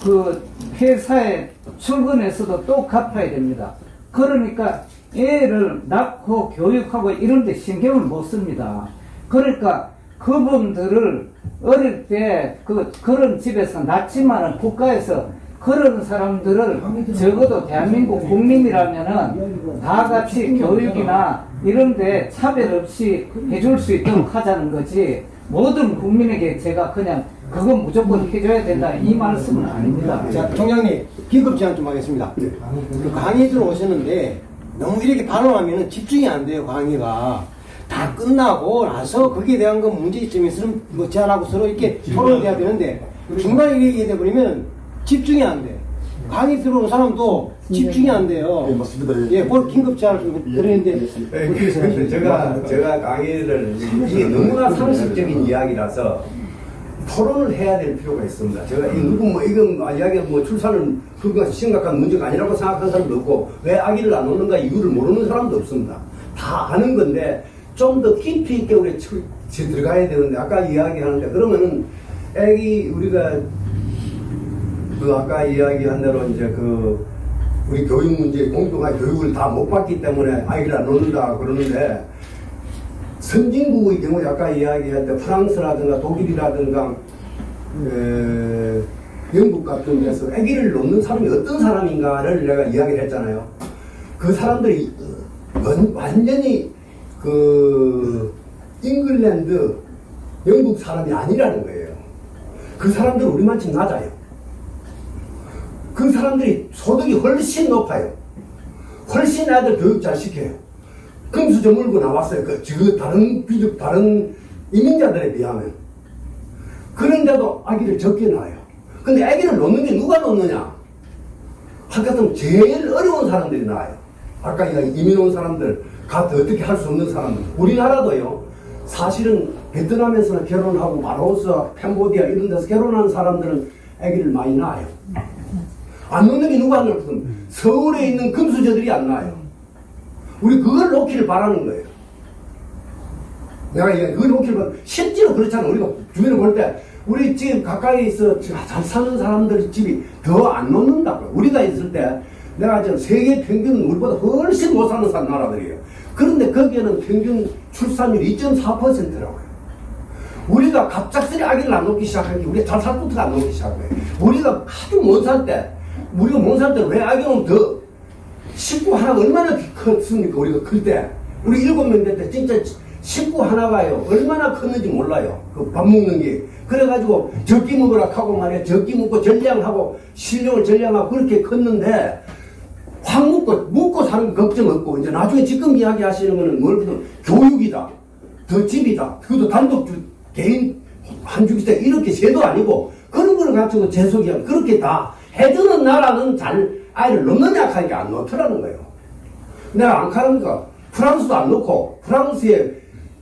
그 회사에 출근해서도 또 갚아야 됩니다. 그러니까 애를 낳고 교육하고 이런 데 신경을 못 씁니다. 그러니까 그분들을 어릴 때 그런 집에서 낳지만은 국가에서 그런 사람들을 적어도 대한민국 국민이라면은 다 같이 교육이나 이런 데 차별 없이 해줄 수 있도록 하자는 거지, 모든 국민에게 제가 그냥 그건 무조건 해줘야 된다 이 말씀은 아닙니다. 자, 총장님, 긴급 제안 좀 하겠습니다. 그 강의 들어오셨는데, 너무 이렇게 발언하면 집중이 안 돼요, 강의가. 다 끝나고 나서 거기에 대한 건 문제점이 있으면 뭐 제안하고 서로 이렇게 토론해야 되는데, 중간에 이렇게 돼버리면 집중이 안 돼. 강의 들어오는 사람도 집중이 안 돼요. 예, 맞습니다. 예, 그걸 긴급 제안을 좀 드리는데, 어떻게 생각하세요? 제가 강의를 이게 너무나 상식적인 이야기라서 토론을 해야 될 필요가 있습니다. 제가 이건 이야기가 출산은 그거 심각한 문제가 아니라고 생각하는 사람도 없고 왜 아기를 안 놓는가 이유를 모르는 사람도 없습니다. 다 아는 건데 좀 더 깊이 있게 우리 들어가야 되는데 아까 이야기하는데 그러면은 아기 우리가 그 아까 이야기한 대로 이제 그 우리 교육 문제 공평한 교육을 다 못 받기 때문에 아이를 안 놓는다 그러는데 선진국의 경우에 아까 이야기할 때 프랑스라든가 독일이라든가 영국 같은 데서 아기를 놓는 사람이 어떤 사람인가를 내가 이야기를 했잖아요. 그 사람들이 완전히 그 잉글랜드 영국 사람이 아니라는 거예요. 그 사람들은 우리만큼 낮아요. 그 사람들이 소득이 훨씬 높아요. 훨씬 애들 교육 잘 시켜요. 금수저 물고 나왔어요. 다른 이민자들에 비하면. 그런데도 아기를 적게 낳아요. 근데 아기를 놓는 게 누가 놓느냐? 한가슴 제일 어려운 사람들이 낳아요. 아까 이민 온 사람들, 어떻게 할 수 없는 사람들. 우리나라도요, 사실은 베트남에서는 결혼하고 마라오스, 캄보디아 이런 데서 결혼한 사람들은 아기를 많이 낳아요. 안 놓는 게 누가 안 낳거든. 서울에 있는 금수저들이 안 낳아요. 우리 그걸 놓기를 바라는 거예요. 내가 그걸 놓기를 바라는 실제로 그렇잖아. 우리가 주변에 볼 때 우리 집 가까이 있어 잘 사는 사람들 집이 더 안 놓는다고. 우리가 있을 때 내가 지금 세계 평균 우리보다 훨씬 못 사는 나라들이에요. 그런데 거기에는 평균 출산율이 2.4%라고요. 우리가 갑작스레 아기를 안 놓기 시작한 게 우리가 잘 살 때부터 안 놓기 시작한 거예요. 우리가 아주 못 살 때 우리가 못 살 때 왜 아기 놓으면 더 식구 하나가 얼마나 컸습니까? 우리가 클 때. 우리 7명 될 때 진짜 식구 하나가요. 얼마나 컸는지 몰라요. 그 밥 먹는 게. 그래가지고 적기 먹으라 하고 말이야. 적기 먹고 전량하고 실력을 전량하고 그렇게 컸는데 확 먹고 사는 거 걱정 없고 이제 나중에 지금 이야기 하시는 거는 뭘 그래도 교육이다. 더 집이다. 그것도 단독 개인 한 주기다. 이렇게 세도 아니고 그런 거를 가지고 재소기하면 그렇게 다 해주는 나라는 잘 아이를 놓느냐 하니까 안 놓더라는 거예요. 내가 안 가는가 프랑스도 안 놓고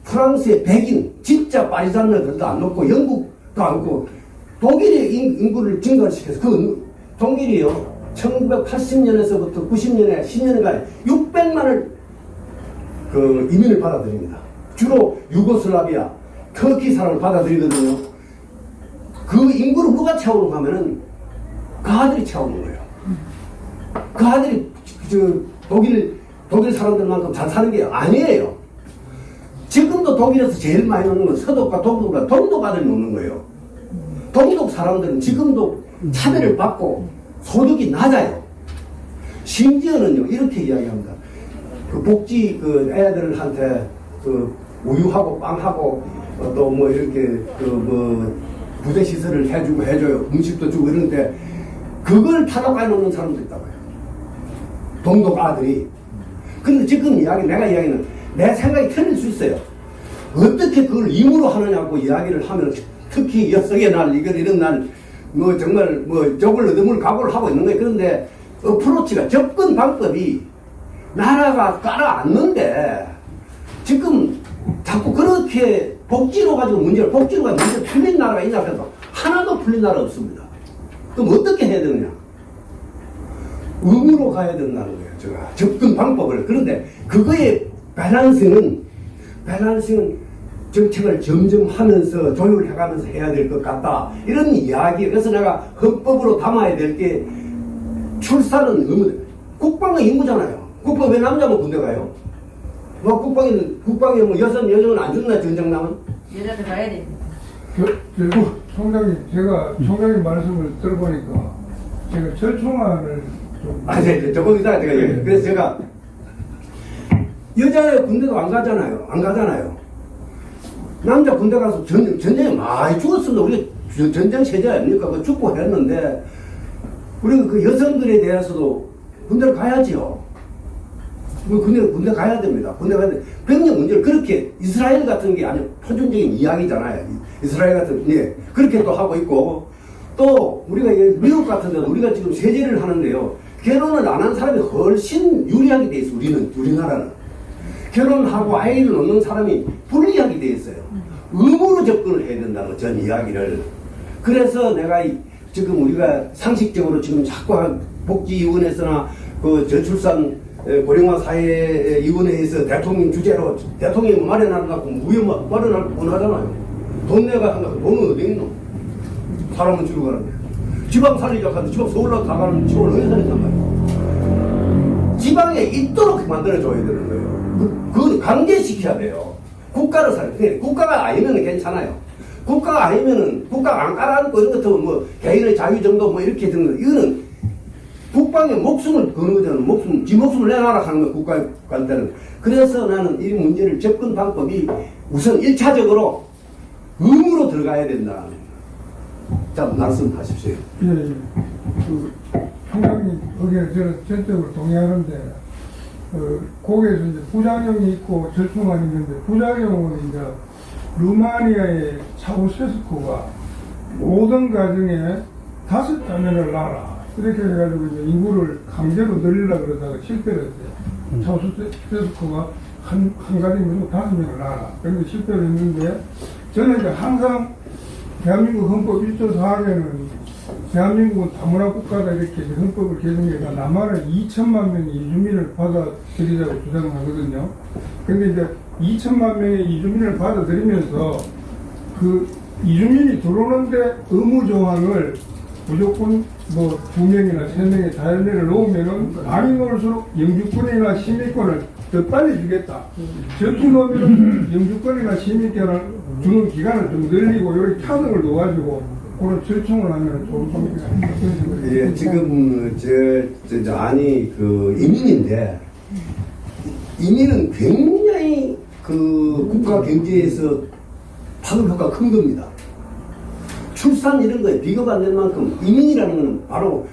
프랑스의 백인 진짜 파리산들도 안 놓고 영국도 안 놓고 독일의 인구를 증가시켜서 그 독일이요 1980년에서부터 90년에 10년간 600만을 그 이민을 받아들입니다. 주로 유고슬라비아 터키 사람을 받아들이거든요. 그 인구를 누가 채우는가 하면은 그 아들이 채우는 거예요. 그 아들이 독일 사람들만큼 잘 사는 게 아니에요. 지금도 독일에서 제일 많이 놓는 건 서독과 동독과 동독 아들이 놓는 거예요. 동독 사람들은 지금도 차별을 받고 소득이 낮아요. 심지어는요 이렇게 이야기합니다. 그 복지 그 애들한테 그 우유하고 빵하고 또 뭐 이렇게 부대 시설을 해줘요. 음식도 주고 이런데 그걸 타락해 놓는 사람도 있다고요. 동독 아들이. 근데 지금 내가 이야기는 내 생각이 틀릴 수 있어요. 어떻게 그걸 임으로 하느냐고 이야기를 하면 특히 여성의 날, 이런 날, 정말 적을 얻음을 각오를 하고 있는 거예요. 그런데 어프로치가 접근 방법이 나라가 깔아앉는데 지금 자꾸 그렇게 복지로 가지고 문제 풀린 나라가 있냐 해서 하나도 풀린 나라 없습니다. 그럼 어떻게 해야 되느냐? 의무로 가야 된다는 거예요. 제가 접근 방법을. 그런데 그거의 밸런싱은 정책을 점점 하면서 조율을 해가면서 해야 될 것 같다. 이런 이야기. 그래서 내가 헌법으로 담아야 될 게 출산은 의무. 국방은 의무잖아요. 국방 왜 남자만 군대 가요? 국방에 여성은 안 죽나 전쟁 나면? 여자도 가야 돼. 총장님, 제가 총장님 말씀을 들어보니까 제가 절충안을 좀. 저거 이따 제가 얘기해요. 그래서 제가 여자 군대도 안 가잖아요. 남자 군대 가서 전쟁에 많이 죽었습니다. 우리 전쟁 체제 아닙니까? 그 축구했는데 우리가 그 여성들에 대해서도 군대를 가야지요. 군대 가야 됩니다. 군대 가야 돼. 병력 문제를 그렇게 이스라엘 같은 게 아주 표준적인 이야기잖아요. 이스라엘 같은 예 그렇게 또 하고 있고 또 우리가 미국 같은 데는 우리가 지금 세제를 하는데요. 결혼을 안 한 사람이 훨씬 유리하게 돼 있어. 우리나라는 결혼하고 아이를 낳는 사람이 불리하게 돼 있어요. 의무로 접근을 해야 된다는 전 이야기를. 그래서 내가 지금 우리가 상식적으로 지금 자꾸 복지위원회에서나 그 저출산 고령화 사회위원회에서 대통령 주제로 대통령이 마련하려고 마련할 뻔하잖아요. 돈 내가 한다고 돈은 어디 있노? 사람은 주로 가는데 지방 살리려고 하는데 지방 서울로 다 가는 지방을 어디 살린단 말이에요. 지방에 있도록 만들어줘야 되는 거예요. 그건 강제시켜야 돼요. 국가를 살려. 국가가 아니면 괜찮아요. 국가가 아니면은 국가가 안 깔아앉고 이런 것도 뭐 개인의 자유 정도 뭐 이렇게 되는 거 이거는 국방에 목숨을 거는 거잖아요. 지 목숨을 내놔라 하는 거예요. 국가한테는. 그래서 나는 이 문제를 접근 방법이 우선 1차적으로 의무로 들어가야 된다. 자, 말씀하십시오. 예. 평양이 거기에 저는 전적으로 동의하는데 거기에서 이제 부작용이 있고 절충안이 있는데 부작용은 이제 루마니아의 차우세스코가 모든 가정에 5자녀를 낳아라. 이렇게 해가지고 이제 인구를 강제로 늘리려고 그러다가 실패를 했어요. 차우세스코가 한 가정에 5명을 낳아라. 그런데 실패를 했는데 저는 이제 항상 대한민국 헌법 1조 4항에는 대한민국은 다문화 국가다 이렇게 헌법을 개정해서 남한은 2천만 명의 이주민을 받아들이자고 주장을 하거든요. 근데 이제 2천만 명의 이주민을 받아들이면서 그 이주민이 들어오는데 의무 조항을 무조건 뭐 2명이나 3명의 자연인을 놓으면은 많이 놓을수록 영주권이나 시민권을 더 빨리 주겠다. 적게 놓으면 영주권이나 시민권을 주는 기간을 좀 늘리고 이렇게 차등을 놓아가지고 그런 절충을 하면 좋을 겁니다. 예, 지금 아니 그 이민인데 이민은 굉장히 그 국가 경제에서 파급 효과가 큰 겁니다. 출산 이런 거에 비교가 안 될 만큼 이민이라는 것은 바로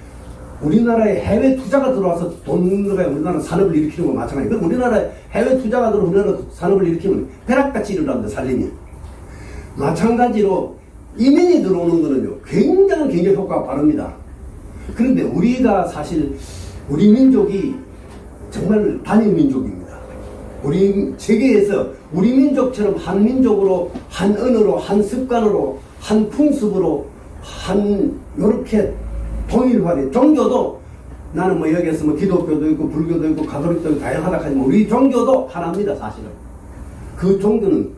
우리나라에 해외 투자가 들어와서 돈 들어가야 우리나라 산업을 일으키는 거 마찬가지예요. 그럼 우리나라에 해외 투자가 들어와 우리나라 산업을 일으키면 벼락같이 일어납니다. 살림이. 마찬가지로 이민이 들어오는 거는요 굉장한 경제 효과가 빠릅니다. 그런데 우리가 사실 우리 민족이 정말 단일 민족입니다. 우리 세계에서 우리 민족처럼 한 민족으로 한 언어로 한 습관으로 한 풍습으로 한 요렇게 통일화된 종교도 나는 뭐 여기에서 뭐 기독교도 있고 불교도 있고 가톨릭도 있고 다양하다 하지만 우리 종교도 하나입니다. 사실은 그 종교는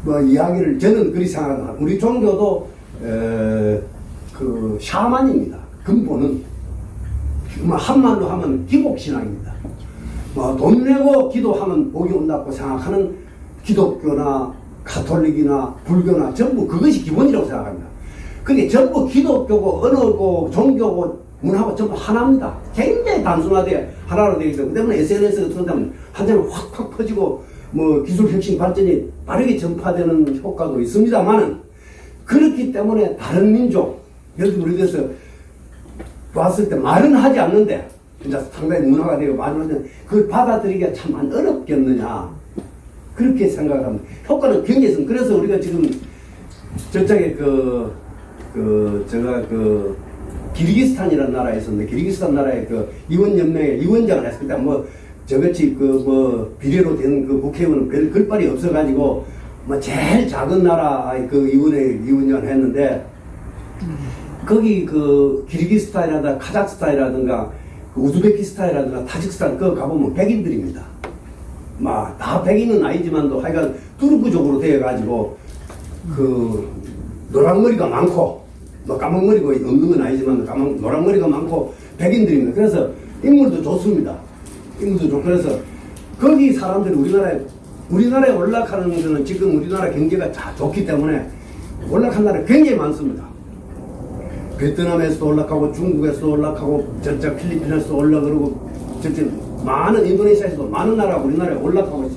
뭐 이야기를 저는 그리 생각합니다. 우리 종교도 그 샤만입니다. 근본은 한말로 하면 기복신앙입니다. 뭐 돈 내고 기도하면 복이 온다고 생각하는 기독교나 가톨릭이나 불교나 전부 그것이 기본이라고 생각합니다. 그게 전부 기독교고 언어고 종교고 문화고 전부 하나입니다. 굉장히 단순하게 하나로 되어 있기 때문에 SNS 같은 데 하면 한자는 확확 퍼지고 뭐 기술 혁신 발전이 빠르게 전파되는 효과도 있습니다만은 그렇기 때문에 다른 민족 예를 들어 우리에서 왔을 때 말은 하지 않는데 진짜 상당히 문화가 되고 말은 하는데 그걸 받아들이기가 참 어렵겠느냐 그렇게 생각합니다. 효과는 굉장히 있습니다. 그래서 우리가 지금 저쪽에 제가 기르기스탄이라는 나라에 있었는데 기르기스탄 나라의 그 이원연맹의 위원장을 했을 때 뭐 저같이 비례로 된 그 국회의원은 별 글발이 없어가지고 뭐 제일 작은 나라의 그 위원장을 했는데 거기 그 기르기스탄이라든가 카자흐스탄이라든가 우즈베키스탄이라든가 타직스탄 그거 가보면 백인들입니다. 막 다 백인은 아니지만도 하여간 투르크족으로 되어가지고 그 노란머리가 많고 뭐 까만머리가 없는 건 아니지만 노란머리가 많고 백인들입니다. 그래서 인물도 좋습니다. 인물도 좋고 그래서 거기 사람들이 우리나라에 올라가는 것은 지금 우리나라 경제가 좋기 때문에 올라간 나라 굉장히 많습니다. 베트남에서도 올라가고 중국에서도 올라가고 저쪽 필리핀에서도 올라가고 저쪽 많은 인도네시아에서도 많은 나라가 우리나라에 올라가고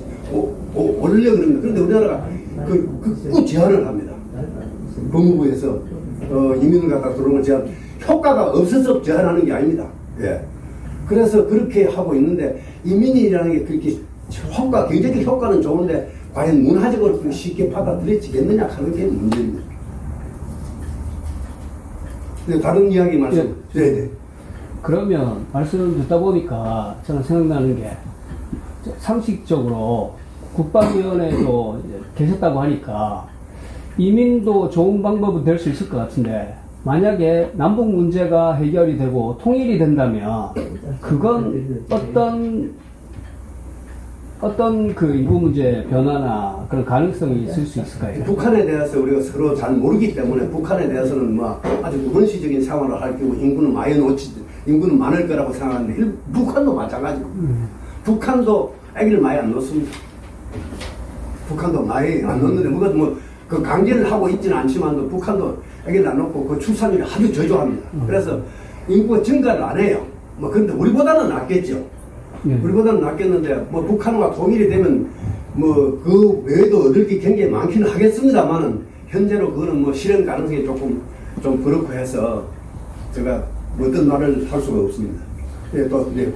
올려 그럽니다. 그런데 우리나라가 그 제한을 합니다. 법무부에서 이민을 갖다 들어오는 걸 제가 효과가 없어서 제한하는 게 아닙니다. 예. 그래서 그렇게 하고 있는데 이민이라는 게 그렇게 경제적 효과는 좋은데 과연 문화적으로 그렇게 쉽게 받아들여지겠느냐 하는 게 문제입니다. 네, 다른 이야기 말씀. 네. 그러면 말씀을 듣다 보니까 저는 생각나는 게 상식적으로 국방위원회도 이제 계셨다고 하니까 이민도 좋은 방법은 될 수 있을 것 같은데 만약에 남북 문제가 해결이 되고 통일이 된다면 그건 어떤 그 인구 문제 변화나 그런 가능성이 있을 수 있을까요? 북한에 대해서 우리가 서로 잘 모르기 때문에 북한에 대해서는 뭐 아주 원시적인 생활을 할 경우 인구는 많을 거라고 생각하는데 북한도 마찬가지고 북한도 아기를 많이 안 놓습니다. 북한도 많이 안 놓는데 그 강제를 하고 있지는 않지만 북한도 아기를 안 놓고 그 출산율이 아주 저조합니다. 그래서 인구가 증가를 안 해요. 뭐 그런데 우리보다는 낫겠죠. 우리보다는 낫겠는데 뭐 북한과 통일이 되면 뭐 그 외에도 얻을 게 굉장히 많기는 하겠습니다만은 현재로 그거는 뭐 실현 가능성이 조금 좀 그렇고 해서 제가 어떤 말을 할 수가 없습니다. 네, 또 네.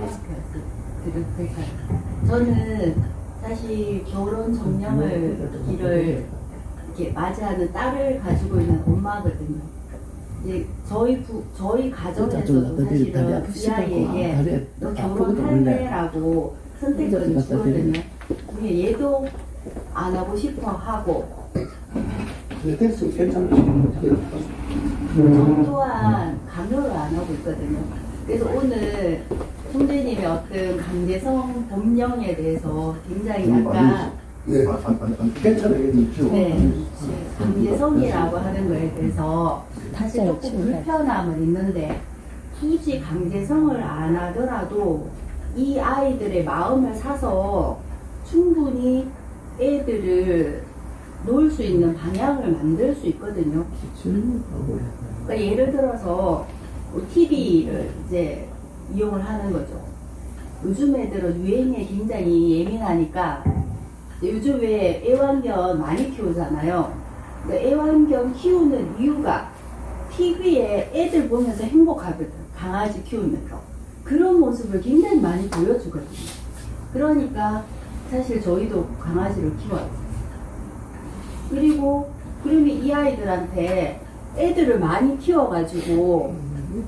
저는 사실 결혼 정년을 길을 이렇게 맞이하는 딸을 가지고 있는 엄마거든요. 이제 저희 가정에서도 사실은 이 아이에게 너 결혼할래라고 선택을 주거든요. 근데 얘도 안 하고 싶어 하고 됐어, 괜찮아. 저 또한 강요를 안 하고 있거든요. 그래서 오늘 총재님의 어떤 강제성 법령에 대해서 굉장히 약간 네, 괜찮아요. 네, 강제성이라고 하는 거에 대해서 사실 조금 불편함은 있는데 굳이 강제성을 안 하더라도 이 아이들의 마음을 사서 충분히 애들을 놓을 수 있는 방향을 만들 수 있거든요. 그러니까 예를 들어서 TV를 이제 이용을 하는 거죠. 요즘 애들은 유행에 굉장히 예민하니까 요즘 왜 애완견 많이 키우잖아요. 애완견 키우는 이유가 TV에 애들 보면서 행복하거든. 강아지 키우면서. 그런 모습을 굉장히 많이 보여주거든요. 그러니까 사실 저희도 강아지를 키워요. 그리고 그러면 이 아이들한테 애들을 많이 키워가지고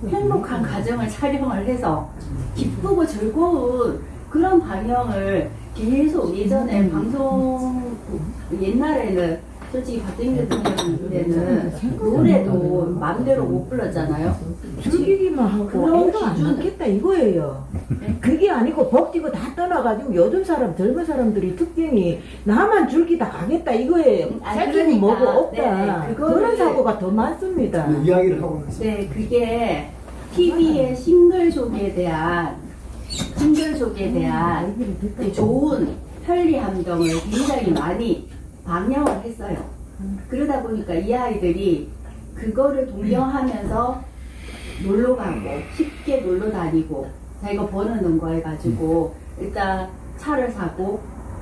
행복한 가정을 촬영을 해서 기쁘고 즐거운 그런 방향을 계속 예전에 방송 옛날에는 솔직히 박정희 대통령 때는 노래도 마음대로 못 불렀잖아요. 즐기기만 하고 그런 애가 안 기준. 낳겠다 이거예요. 그게 아니고 복지고 다 떠나가지고 요즘 사람 젊은 사람들이 특징이 나만 즐기다 가겠다 이거예요. 살기는 그러니까. 뭐고 없다. 네네, 그런 사고가 더 많습니다. 네, 이야기를 하고 있습니다. 네, 그게 TV의 싱글족에 대한 좋은 편리함 등을 굉장히 많이 방영을 했어요. 그러다 보니까 이 아이들이 그거를 동경하면서 놀러 가고 쉽게 놀러 다니고 자기가 버는 거 해가지고 일단 차를 사고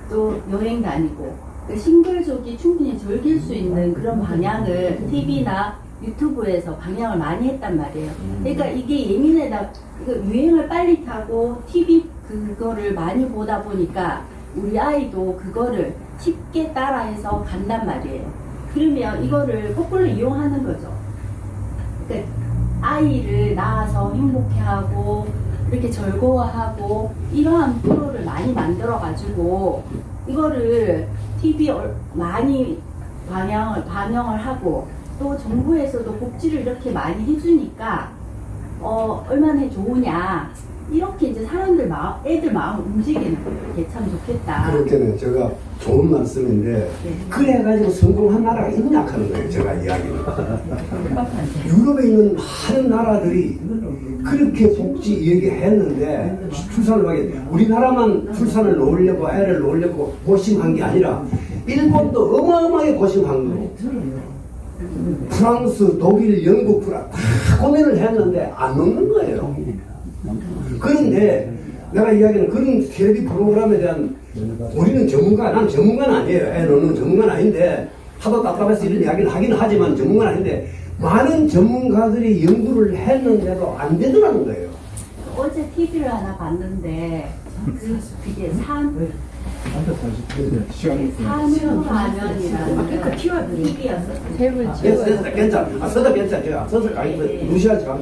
또 여행 다니고 싱글족이 충분히 즐길 수 있는 그런 방향을 TV나 유튜브에서 방향을 많이 했단 말이에요. 그러니까 이게 예민하다, 유행을 빨리 타고 TV 그거를 많이 보다 보니까 우리 아이도 그거를 쉽게 따라해서 간단 말이에요. 그러면 이거를 거꾸로 이용하는 거죠. 그러니까 아이를 낳아서 행복해하고 이렇게 즐거워하고 이러한 프로를 많이 만들어가지고 이거를 TV에 많이 방영을 하고 또 정부에서도 복지를 이렇게 많이 해주니까 얼마나 좋으냐 이렇게 이제 사람들 애들 마음을 움직이는 거예요. 이게 참 좋겠다. 그렇게는 제가 좋은 말씀인데 그래가지고 성공한 나라가 있냐 하는 거예요. 제가 이야기는. 유럽에 있는 많은 나라들이 그렇게 복지 얘기했는데 출산을 하게 우리나라만 출산을 놓으려고 애를 놓으려고 고심한 게 아니라 일본도 어마어마하게 고심한 거고 프랑스, 독일, 영국, 다 고민을 했는데 안 놓는 거예요. 그런데 내가 이야기하는 그런 텔레비 프로그램에 대한 우리는 난 전문가는 아니에요. 애 놓는 전문가는 아닌데 하도 답답해서 이런 이야기를 하긴 하지만 전문가는 아닌데 많은 전문가들이 연구를 했는데도 안 되더라는 거예요. 어제 TV를 하나 봤는데 그게 산후라면이라는 TV였어요. 됐어, 괜찮아. 서도 괜찮아. 제가 서서 가기 무시하지 마.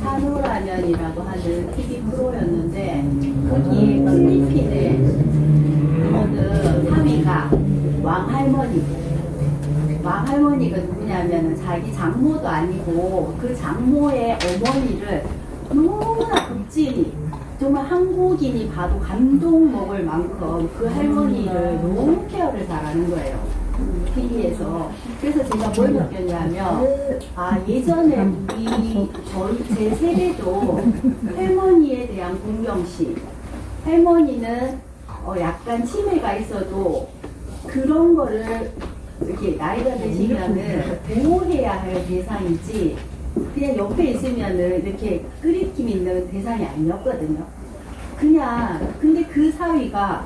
산후라면이라고 하는 TV 프로였는데 거기에 필리핀의 어느 3위가 왕할머니가 누구냐면 자기 장모도 아니고 그 장모의 어머니를 너무나 극진히 정말 한국인이 봐도 감동 먹을 만큼 그 할머니를 너무 케어를 잘하는 거예요. TV에서. 그래서 제가 뭘 느꼈냐면, 아, 예전에 제 세대도 할머니에 대한 공경심, 할머니는 약간 치매가 있어도 그런 거를 이렇게 나이가 드시면은 보호해야 할 대상이지, 그냥 옆에 있으면은 이렇게 끓이낌 있는 대상이 아니었거든요. 근데 그 사위가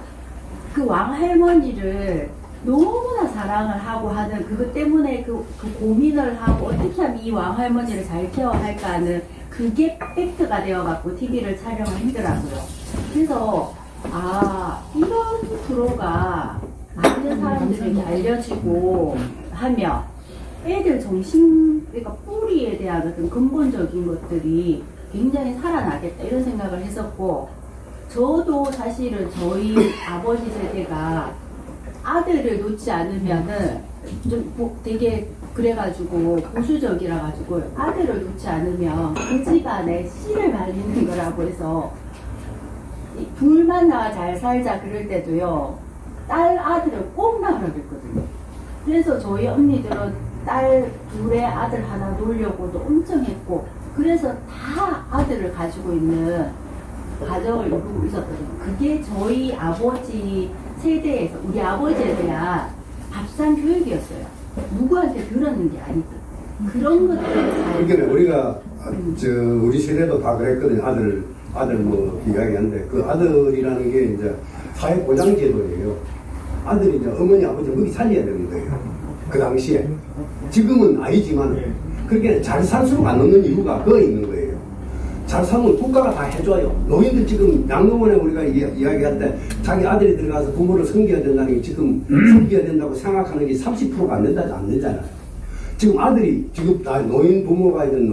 그 왕할머니를 너무나 사랑을 하고 하는 그것 때문에 그 고민을 하고 어떻게 하면 이 왕할머니를 잘 케어할까 하는 그게 팩트가 되어갖고 TV를 촬영을 했더라고요. 그래서, 이런 프로가 많은 사람들에게 알려지고 하면 애들 그러니까 뿌리에 대한 어떤 근본적인 것들이 굉장히 살아나겠다 이런 생각을 했었고, 저도 사실은 저희 아버지 세대가 아들을 놓지 않으면은 좀 되게 그래가지고 보수적이라 가지고 아들을 놓지 않으면 그 집안에 씨를 말리는 거라고 해서 둘만 나와 잘 살자 그럴 때도요 딸 아들을 꼭 낳으라고 했거든요. 그래서 저희 언니들은 딸 둘의 아들 하나 놓으려고도 엄청 했고, 그래서 다 아들을 가지고 있는 가정을 이루고 있었거든요. 그게 저희 아버지 세대에서 우리 아버지에 대한 밥상 교육이었어요. 누구한테 들었는 게 아니고 그런 것들을 잘. 그러니까 우리가 우리 세대도 다 그랬거든요. 아들 뭐 이야기하는데 그 아들이라는 게 이제 사회 보장 제도예요. 아들이 이제 어머니 아버지 먹이 살려야 되는 거예요. 그 당시에. 지금은 아니지만 그렇게 잘 살수록 안 넣는 이유가 그거 있는 거예요. 잘 살면 국가가 다 해줘요. 노인들 지금 양로원에 우리가 이야기할 때 자기 아들이 들어가서 부모를 섬겨야 된다는 게 지금 섬겨야 된다고 생각하는 게 30%가 안 되잖아요. 지금 아들이 지금 다 노인 부모가 이제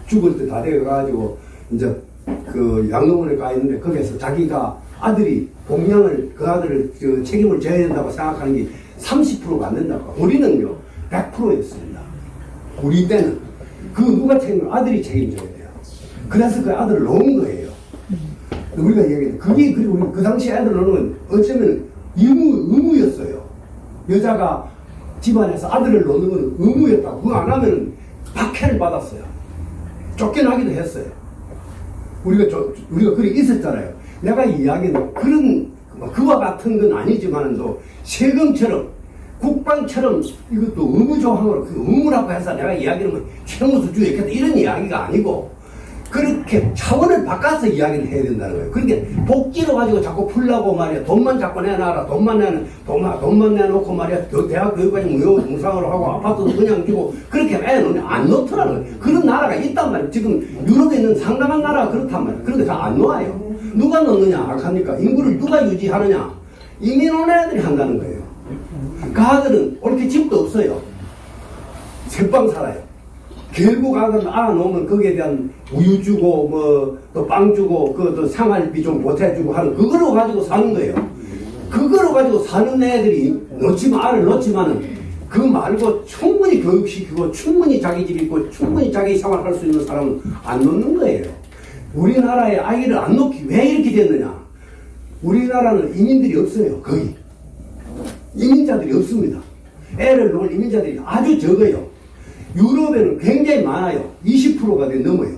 죽을 때 다 되어가지고 이제 그 양로원에 가 있는데 거기에서 자기가 아들이 공양을 그 아들을 책임을 져야 된다고 생각하는 게 30%가 안 된다고. 우리는요 100%였습니다. 우리 때는 그 누가 아들이 책임져야 돼요. 그래서 그 아들을 놓은 거예요. 우리가 얘기해. 그게, 그리고 그 당시 아들을 놓는 건 어쩌면 의무였어요. 여자가 집안에서 아들을 놓는 건 의무였다고. 그거 안 하면 박해를 받았어요. 쫓겨나기도 했어요. 우리가 그래 있었잖아요. 내가 이야기는 그와 같은 건 아니지만도 세금처럼, 국방처럼 이것도 의무조항으로 그 의무라고 해서 내가 이야기하는 건 최무수주의 이런 이야기가 아니고, 그렇게 차원을 바꿔서 이야기를 해야 된다는 거예요. 그러니까 복지로 가지고 자꾸 풀라고 말이야. 돈만 자꾸 내놔라. 돈만 내놓고 말이야. 대학 교육까지 무상으로 하고 아파트도 그냥 주고 그렇게 애는 안 놓더라는 거예요. 그런 나라가 있단 말이에요. 지금 유럽에 있는 상당한 나라가 그렇단 말이에요. 그런데 다 안 놓아요. 누가 놓느냐 악합니까? 인구를 누가 유지하느냐? 이민 온 애들이 한다는 거예요. 그 아들은 옳게 집도 없어요. 새빵 살아요. 결국 아들 놓으면 거기에 대한 우유 주고 또 빵 주고 또 생활비 좀 보태주고 하는 그거로 가지고 사는 거예요. 그거로 가지고 사는 애들이 알을 놓지만은 그 말고 충분히 교육시키고 충분히 자기 집 있고 충분히 자기 생활할 수 있는 사람은 안 놓는 거예요. 우리나라에 아이를 안 놓기 왜 이렇게 됐느냐? 우리나라는 이민들이 없어요. 거의 이민자들이 없습니다. 애를 놓을 이민자들이 아주 적어요. 유럽에는 굉장히 많아요. 20%가 넘어요.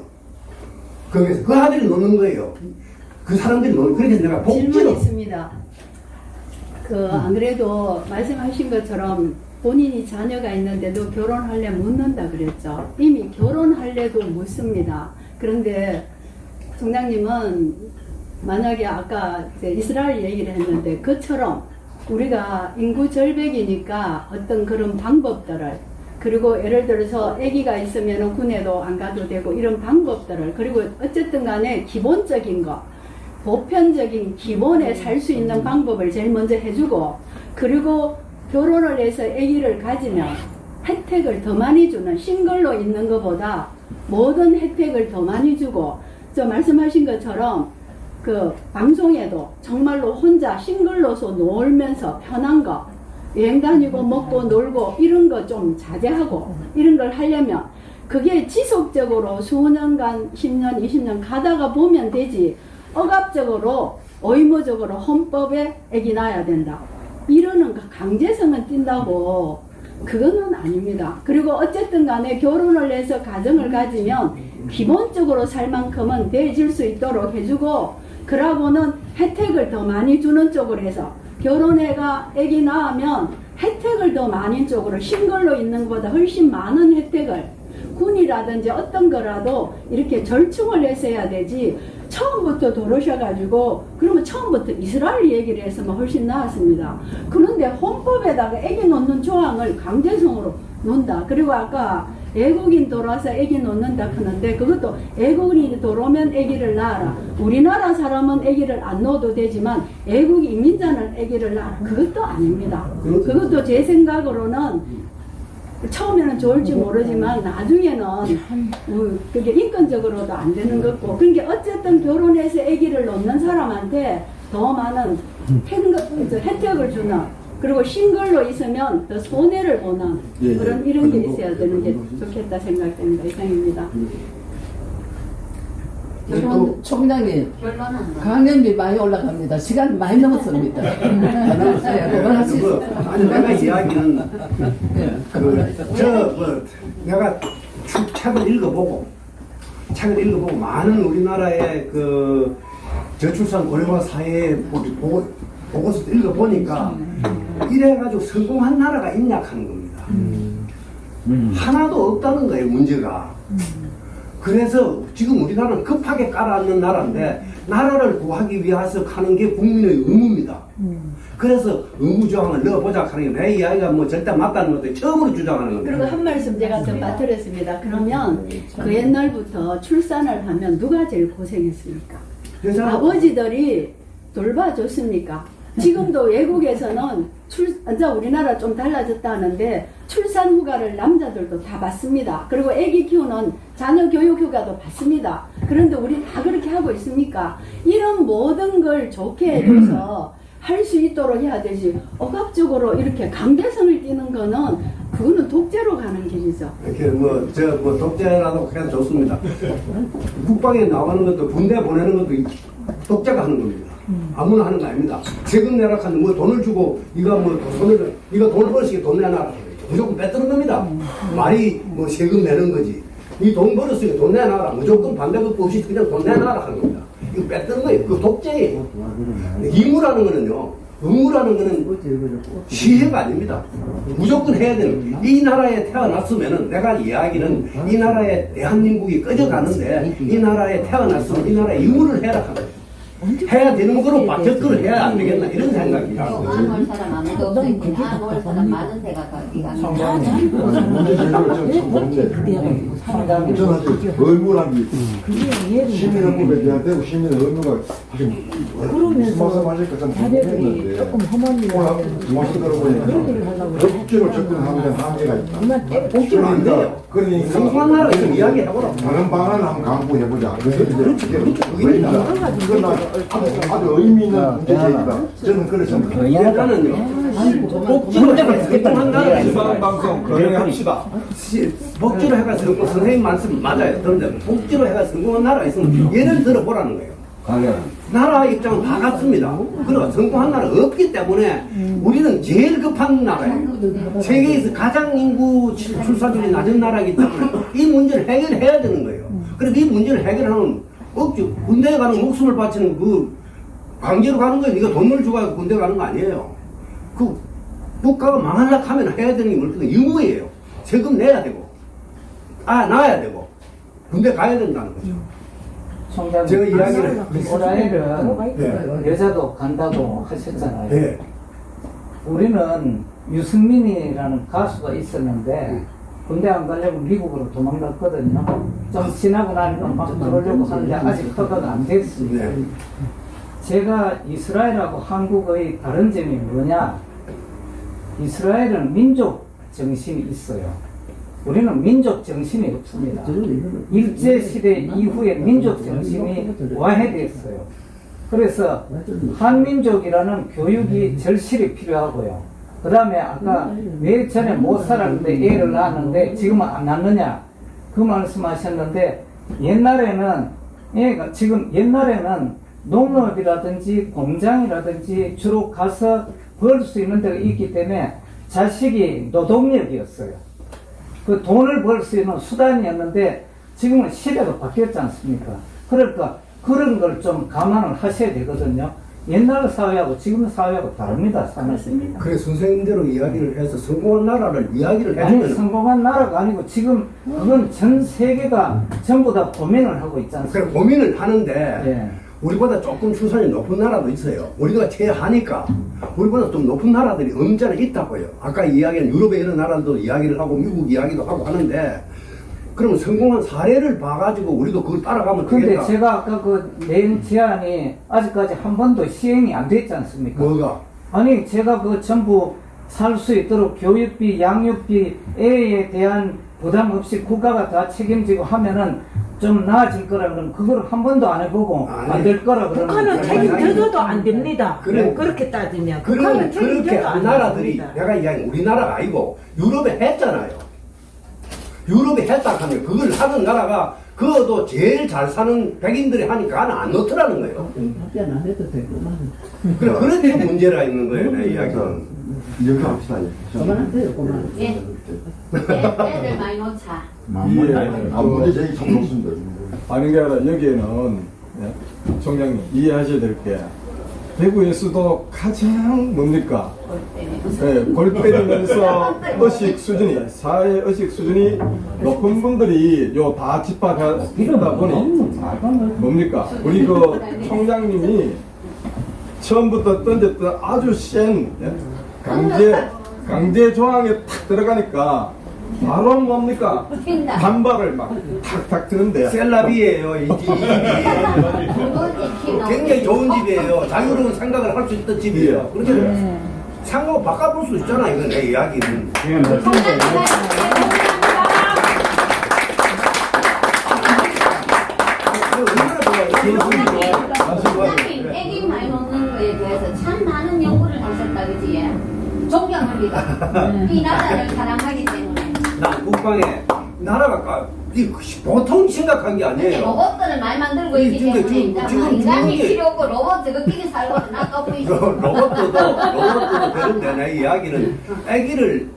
거기서 그 아들이 노는 거예요. 그 사람들이 노는. 그렇게 내가 복지로. 질문이 있습니다. 안 그래도 말씀하신 것처럼 본인이 자녀가 있는데 너 결혼할래 묻는다 그랬죠. 이미 결혼할래도 묻습니다. 그런데 총장님은 만약에 아까 이스라엘 얘기를 했는데 그처럼 우리가 인구 절벽이니까 어떤 그런 방법들을, 그리고 예를 들어서 아기가 있으면 군에도 안 가도 되고 이런 방법들을, 그리고 어쨌든 간에 기본적인 거, 보편적인 기본에 살 수 있는 방법을 제일 먼저 해주고, 그리고 결혼을 해서 아기를 가지면 혜택을 더 많이 주는, 싱글로 있는 것보다 모든 혜택을 더 많이 주고, 저 말씀하신 것처럼 그 방송에도 정말로 혼자 싱글로서 놀면서 편한 거, 여행 다니고 먹고 놀고 이런 거 좀 자제하고 이런 걸 하려면 그게 지속적으로 수년간 10년 20년 가다가 보면 되지, 억압적으로 의무적으로 헌법에 애기 낳아야 된다 이러는 강제성은 띈다고 그거는 아닙니다. 그리고 어쨌든 간에 결혼을 해서 가정을 가지면 기본적으로 살 만큼은 대해줄 수 있도록 해주고, 그러고는 혜택을 더 많이 주는 쪽으로 해서 결혼해가 아기 낳으면 혜택을 더 많이 쪽으로, 싱글로 있는 것보다 훨씬 많은 혜택을, 군이라든지 어떤 거라도 이렇게 절충을 해서 해야 되지, 처음부터 들어오셔가지고 그러면 처음부터 이스라엘 얘기를 했으면 훨씬 나았습니다. 그런데 헌법에다가 아기 놓는 조항을 강제성으로 놓는다. 그리고 아까 외국인 들어와서 아기 놓는다 하는데, 그것도 외국인이 들어오면 아기를 낳아라. 우리나라 사람은 아기를 안 넣어도 되지만 외국 이민자는 아기를 낳아라. 그것도 아닙니다. 그것도 제 생각으로는 처음에는 좋을지 모르지만 나중에는 그게 인권적으로도 안 되는 거고, 그러니까 어쨌든 결혼해서 아기를 놓는 사람한테 더 많은 혜택을 주는, 그리고 싱글로 있으면 더 손해를 보는 그런 이런 게 있어야 되는 게 좋겠다 생각됩니다. 이상입니다. 총장님, 결론은 뭐? 강연비 많이 올라갑니다. 시간 많이 넘었습니다. 아니 내가 이야기는 내가 책을 읽어보고 많은 우리나라의 그 저출산 고령화 사회 보고서 읽어보니까 이래가지고 성공한 나라가 있냐 하는 겁니다. 하나도 없다는 거예요, 문제가. 그래서 지금 우리나라는 급하게 깔아앉는 나라인데, 나라를 구하기 위해서 하는 게 국민의 의무입니다. 그래서 의무조항을 넣어보자 하는 게, 내 이야기가 뭐 절대 맞다는 것도 처음으로 주장하는 겁니다. 그리고 한 말씀 제가 더 빠뜨렸습니다. 그러면 그 옛날부터 출산을 하면 누가 제일 고생했습니까? 아버지들이 돌봐줬습니까? 지금도 외국에서는 이제 우리나라 좀 달라졌다는데 출산 휴가를 남자들도 다 받습니다. 그리고 아기 키우는 자녀 교육 휴가도 받습니다. 그런데 우리 다 그렇게 하고 있습니까? 이런 모든 걸 좋게 해줘서 할 수 있도록 해야 되지, 억압적으로 이렇게 강제성을 띠는 거는 그거는 독재로 가는 길이죠. 이렇게 독재라도 그냥 좋습니다. 국방에 나가는 것도, 군대 보내는 것도 독재가 하는 겁니다. 아무나 하는 거 아닙니다. 세금 내라 하는 뭐 돈을 주고 이거 돈을 벌으시게 돈 내놔라, 무조건 뺏드는 겁니다. 말이 뭐 세금 내는 거지. 이 돈 벌었으니까 돈 내놔라, 무조건 반대급부 없이 그냥 돈 내놔라 하는 겁니다. 이거 뺏드는 거예요. 그 독재예요. 의무라는 거는 시혜가 아닙니다. 무조건 해야 되는 거예요. 이 나라에 태어났으면은, 내가 이야기는 이 나라에 대한민국이 꺼져가는데, 이 나라에 태어났으면 이 나라에 의무를 해라 하는 거예요. 해야 되는 거로 접근을 해야 안 되겠나, 이런 생각이야. 안 올 사람 아무도 없으니 안올 사람 많은 데가 거기가 저는 의무란 게 시민 의무에 대한 되고 시민 의무가 무슨 말씀하실 까 좀 궁금했는데, 조금 허물이 말씀 들어보니까 법규로 접근하는 한계가 있다. 복지는 안 돼요. 그러니까 성공한 나라 좀 이야기해보라. 다른 방안을 한번 강구해보자. 그래서 이제 이건 아주 의미 있는 문제제기다. 저는 그래서 일단은요, 복지로 해가 성공한 나라 방송 거행합시다. 복지로 해가 성공, 선생님 말씀 맞아요. 그런데 복지로 해가 성공한 나라가 있으면 예를 들어보라는 거예요. 나라 입장은 다 같습니다. 그러나 성공한 나라가 없기 때문에 우리는 제일 급한 나라예요. 세계에서 가장 인구 출산율이 낮은 나라이기 때문에 이 문제를 해결해야 되는 거예요. 그래서 이 문제를 해결하는 군대에 가는 목숨을 바치는 그 강제로 가는 거예요. 네가 돈을 주고 군대 가는 거 아니에요. 그 국가가 망하려고 하면 해야 되는 게 뭘까? 의무예요. 세금 내야 되고, 나야 되고, 군대 가야 된다는 거죠. 총장님, 제가 이야기를 이스라엘은 여자도 간다고 하셨잖아요. 네. 우리는 유승민이라는 가수가 있었는데 군대 안 가려고 미국으로 도망갔거든요. 좀 지나고 나니까 막 들어오려고 하는데 아직 허가가 안 됐습니다. 네. 제가 이스라엘하고 한국의 다른 점이 뭐냐? 이스라엘은 민족 정신이 있어요. 우리는 민족 정신이 없습니다. 일제시대 이후에 민족 정신이 와해됐어요. 그래서 한민족이라는 교육이 절실히 필요하고요. 그 다음에 아까 왜 전에 못 살았는데 애를 낳았는데 지금은 안 낳느냐 그 말씀하셨는데 옛날에는 애가 지금 옛날에는 농업이라든지 공장이라든지 주로 가서 벌 수 있는 데가 있기 때문에 자식이 노동력이었어요. 그 돈을 벌 수 있는 수단이었는데 지금은 시대가 바뀌었지 않습니까? 그러니까 그런 걸 좀 감안을 하셔야 되거든요. 옛날 사회하고 지금 사회하고 다릅니다. 사실입니다. 그래 선생님대로 이야기를 해서 성공한 나라를 이야기를 아니 해주면 성공한 나라가 아니고 지금 그건 전 세계가 전부 다 고민을 하고 있지 않습니까? 그래 고민을 하는데 예. 우리보다 조금 출산이 높은 나라도 있어요. 우리가 최하니까 우리보다 좀 높은 나라들이 언제나 있다고요. 아까 이야기한 유럽의 이런 나라도 이야기를 하고 미국 이야기도 하고 하는데 그러면 성공한 사례를 봐가지고 우리도 그걸 따라가면 근데 되겠다. 제가 아까 그 낸 제안이 아직까지 한 번도 시행이 안 됐지 않습니까? 뭐가? 아니 제가 그 전부 살 수 있도록 교육비, 양육비, 애에 대한 부담 없이 국가가 다 책임지고 하면은 좀 나아질 거라 그러면 그걸 한 번도 안 해보고 안 될 거라 그러면 북한은 책임져도 안 됩니다. 그래. 그렇게 따지면 그렇게 북한은 책임져도 한 안 나라들이 됩니다. 내가 이야기한 우리나라가 아니고 유럽에 했잖아요. 유럽에 했다 하면 그걸 하는 나라가 그것도 제일 잘 사는 백인들이 하니까 안 넣더라는 거예요. 답변 안 해도 되구만. 그래, 그렇게 문제가 있는 거예요, 내 이야기는. 이렇게 합시다. 그만하세요, 그만. 예. 애들 많이 놓자. 문제 제기 참 좋습니다. 아는 게 아니라 여기에는 예, 총장님 이해하셔야 될 게 대구에서도 가장 뭡니까? 네, 골 때리면서 의식 수준이 사회 의식 수준이 높은 분들이 요 다 집합하다 보니 뭡니까? 우리 그 총장님이 처음부터 던졌던 아주 센 강제 조항에 탁 들어가니까 바로 뭡니까? 반발을 막 탁탁 드는데 셀럽이에요, 이 집이. 굉장히 좋은 집이에요. 자유로운 생각을 할 수 있던 집이에요. 그렇게 생각 바꿔볼 수 있잖아, 이거 내 이야기는. 선생님, 애기 많이 놓는 거에 대해서 참 많은 연구를 하셨다, 그지? 존경합니다. 이 나라를 사랑하기 때문에. 난 국방에 나라가 보통 심각한 게 아니에요. 로봇들을 많이 만들고 있기 때문에 지금 인간이 중국이- 필요 없고 로봇 저거 끼리 살고 나 떠보이죠. 로봇도 되는데 내 이야기는 아기를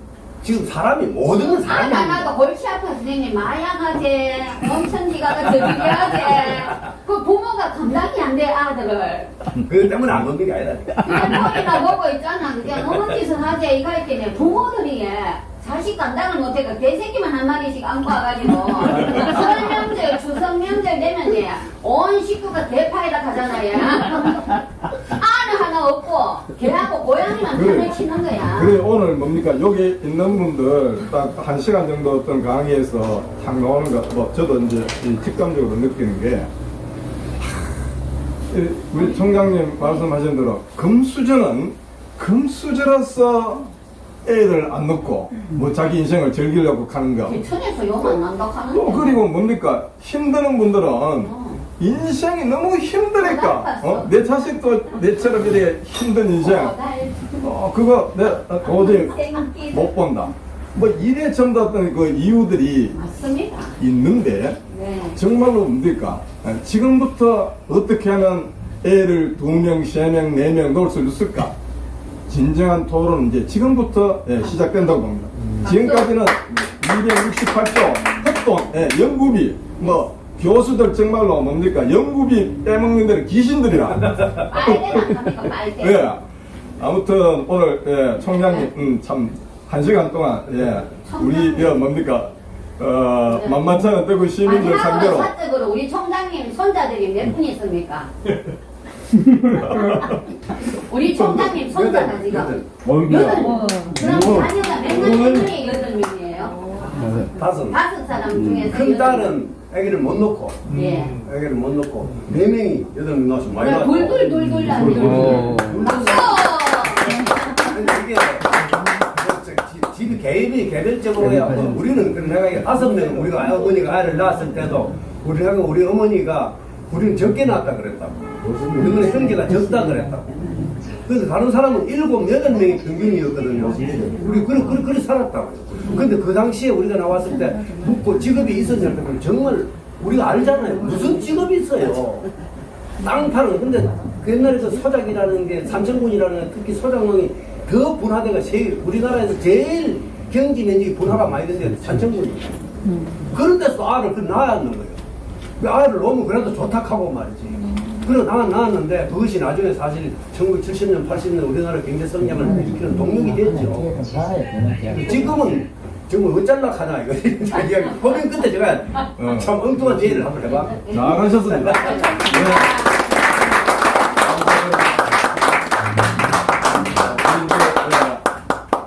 지금 사람이 모든 건 사람이 나도 골치 아파 선생님 마약하지 엄천지가 저기하지 그 부모가 감당이 안 돼 아들을 그 때문에 안 먹는 게 아니라 핸드폰이나 보고 있잖아 그냥 어느 짓을 하지 이거 있겠네 부모들이 자식 감당을 못해가 개새끼만 한 마리씩 안고 와가지고 설명절 추석명절 되면 온 식구가 대파에다 가잖아요 아는 하나 없고 걔하고 고양이만 편을 치는 거야. 그래 오늘 뭡니까 여기 있는 분들 딱 1시간 정도 어떤 강의에서 탁 나오는 거 뭐 저도 이제 직감적으로 느끼는 게 우리 총장님 말씀하신 대로 금수저는 금수저로서 애를 안 넣고 뭐 자기 인생을 즐기려고 하는 거 개천에서 욕 안 난다고 하는데 또 그리고 뭡니까 힘드는 분들은 인생이 너무 힘드니까 내 자식도 내처럼 이렇게 힘든 인생 그거 내가 도저히 못 본다 뭐 이래 전부 어떤 그 이유들이 맞습니다. 있는데 네. 정말로 뭡니까 지금부터 어떻게 하면 애를 2명, 3명, 4명 놓을 수 있을까 진정한 토론은 이제 지금부터 시작된다고 봅니다. 지금까지는 268조 헛돈 연구비 뭐 교수들 정말로 뭡니까 연구비 빼먹는 데는 귀신들이라 예. 아무튼 오늘 총장님 참 1시간 동안 우리 뭡니까 만만치 않은 대구 시민들 상대로 사적으로 우리 총장님 손자들이 몇 분 있습니까? 우리 총장님 손자가 지금 여덟. 그럼 자녀가 몇명 중에 8명이에요? 다섯 사람 중에서 큰 딸은 아기를 못 놓고 예. 아기를 못 놓고 4명이 8명 나와서 많이 나왔고 돌돌돌돌 나는 박수! 이게 집이 개인이 개별적으로 해야 우리는 그런 생각이 5명 우리가 어머니가 아이를 낳았을 때도 우리 어머니가 우리는 적게 낳았다 그랬다고 우리는 형제가 적다 그랬다고 그래서 다른 사람은 7, 8명이 평균이었거든요. 우리 그렇게 살았다고. 근데 그 당시에 우리가 나왔을 때 묻고 직업이 있었을 때 정말 우리가 알잖아요. 무슨 직업이 있어요. 땅 파는 근데 그 옛날에 그 소작이라는 게 산청군이라는 게 특히 소작농이 더 분화대가 제일 우리나라에서 제일 경지 면적이 분화가 많이 된 게 산청군이에요. 그런 데서 알을 낳아야 하는 거예요. 그 알을 놓으면 그래도 좋다하고 말이지. 그래서 나왔는데 그것이 나중에 사실 1970년, 80년 우리나라 경제 성장을 일으키는 동력이 됐죠. 지금은 정말 어쩔라 하나 이거 고민 끝에 제가 참 엉뚱한 제의를 한번 해봐. 잘하셨습니다.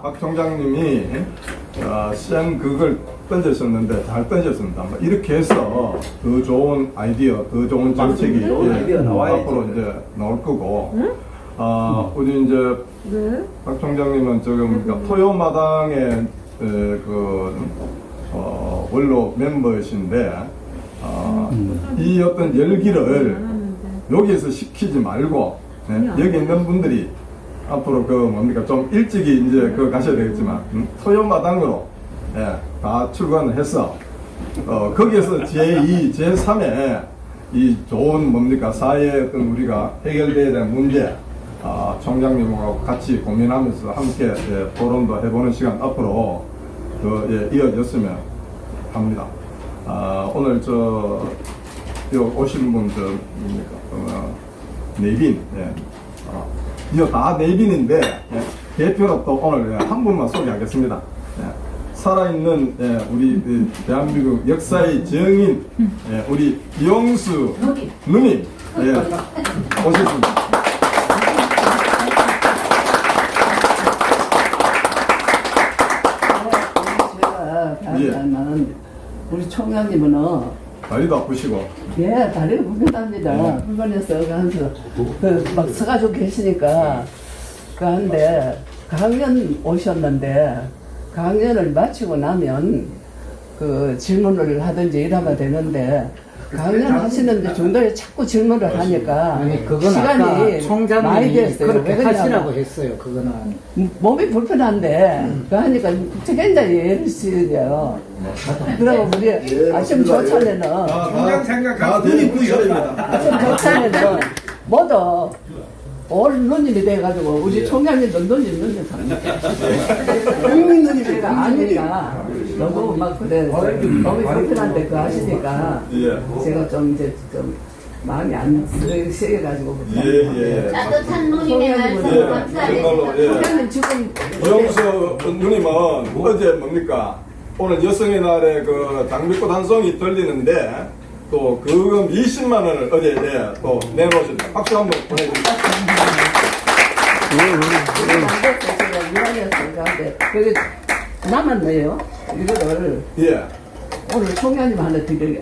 박 총장님이 시행극을 던졌었는데 잘 던졌습니다. 이렇게 해서 더 좋은 아이디어, 더 좋은 정책이 앞으로 이제 나올 거고, 우리 이제 박 총장님은 지금 그러니까 토요마당의 원로 멤버이신데 이 어떤 열기를 여기에서 시키지 말고 여기 있는 분들이 앞으로 좀 일찍이 이제 가셔야 되겠지만 토요마당으로 다 출근을 해서 거기에서 제2, 제3의 이 좋은 사회의 어떤 우리가 해결돼야 되는 문제 총장님하고 같이 고민하면서 함께 토론도 해보는 시간 앞으로 이어졌으면 합니다. 오늘 오신 분 네빈 이거 다 네빈인데 대표로 또 오늘 한 분만 소개하겠습니다. 살아있는 우리 대한민국 역사의 정인 우리 이용수 누님 오셨습니다. 제가 우리 총장님은 다리도 아프시고 예 다리가 불편합니다. 불편해서 가서 막 서가지고 계시니까 그런데 강연 오셨는데 강연을 마치고 나면 질문을 하든지 이러면 되는데 강연 하시는데 중간에 자꾸 질문을 하니까 아니 그건 시간이 아까 총장님이 많이 됐어요. 그렇게 왜 그러냐면 하시라고 했어요. 그거는 몸이 불편한데 그러니까 굉장히 예를 쓰요. 그리고 우리 아침 조찬에는 총장 생각 눈이 부셔집니다. 아침 조찬에는 모두 올 누님이 돼가지고 우리 총장님도 누님 제가 아니까 너무 막 그래 너무 불편한데 그거 하시니까 제가 좀 이제 좀 마음이 안 쓰여가지고 따뜻한 누님의 말씀 감사드립니다. 총장님 지금 이용수 누님은 어제 뭡니까? 오늘 여성의 날에 장미꽃 한 송이 들리는데 또 그금 20만 원을 어제 또 내놓으셨다. 박수 한번 보내드립니다. 제가 유학이었으니까 그게 남았네요. 이거를 오늘 총장님 하나 드려요.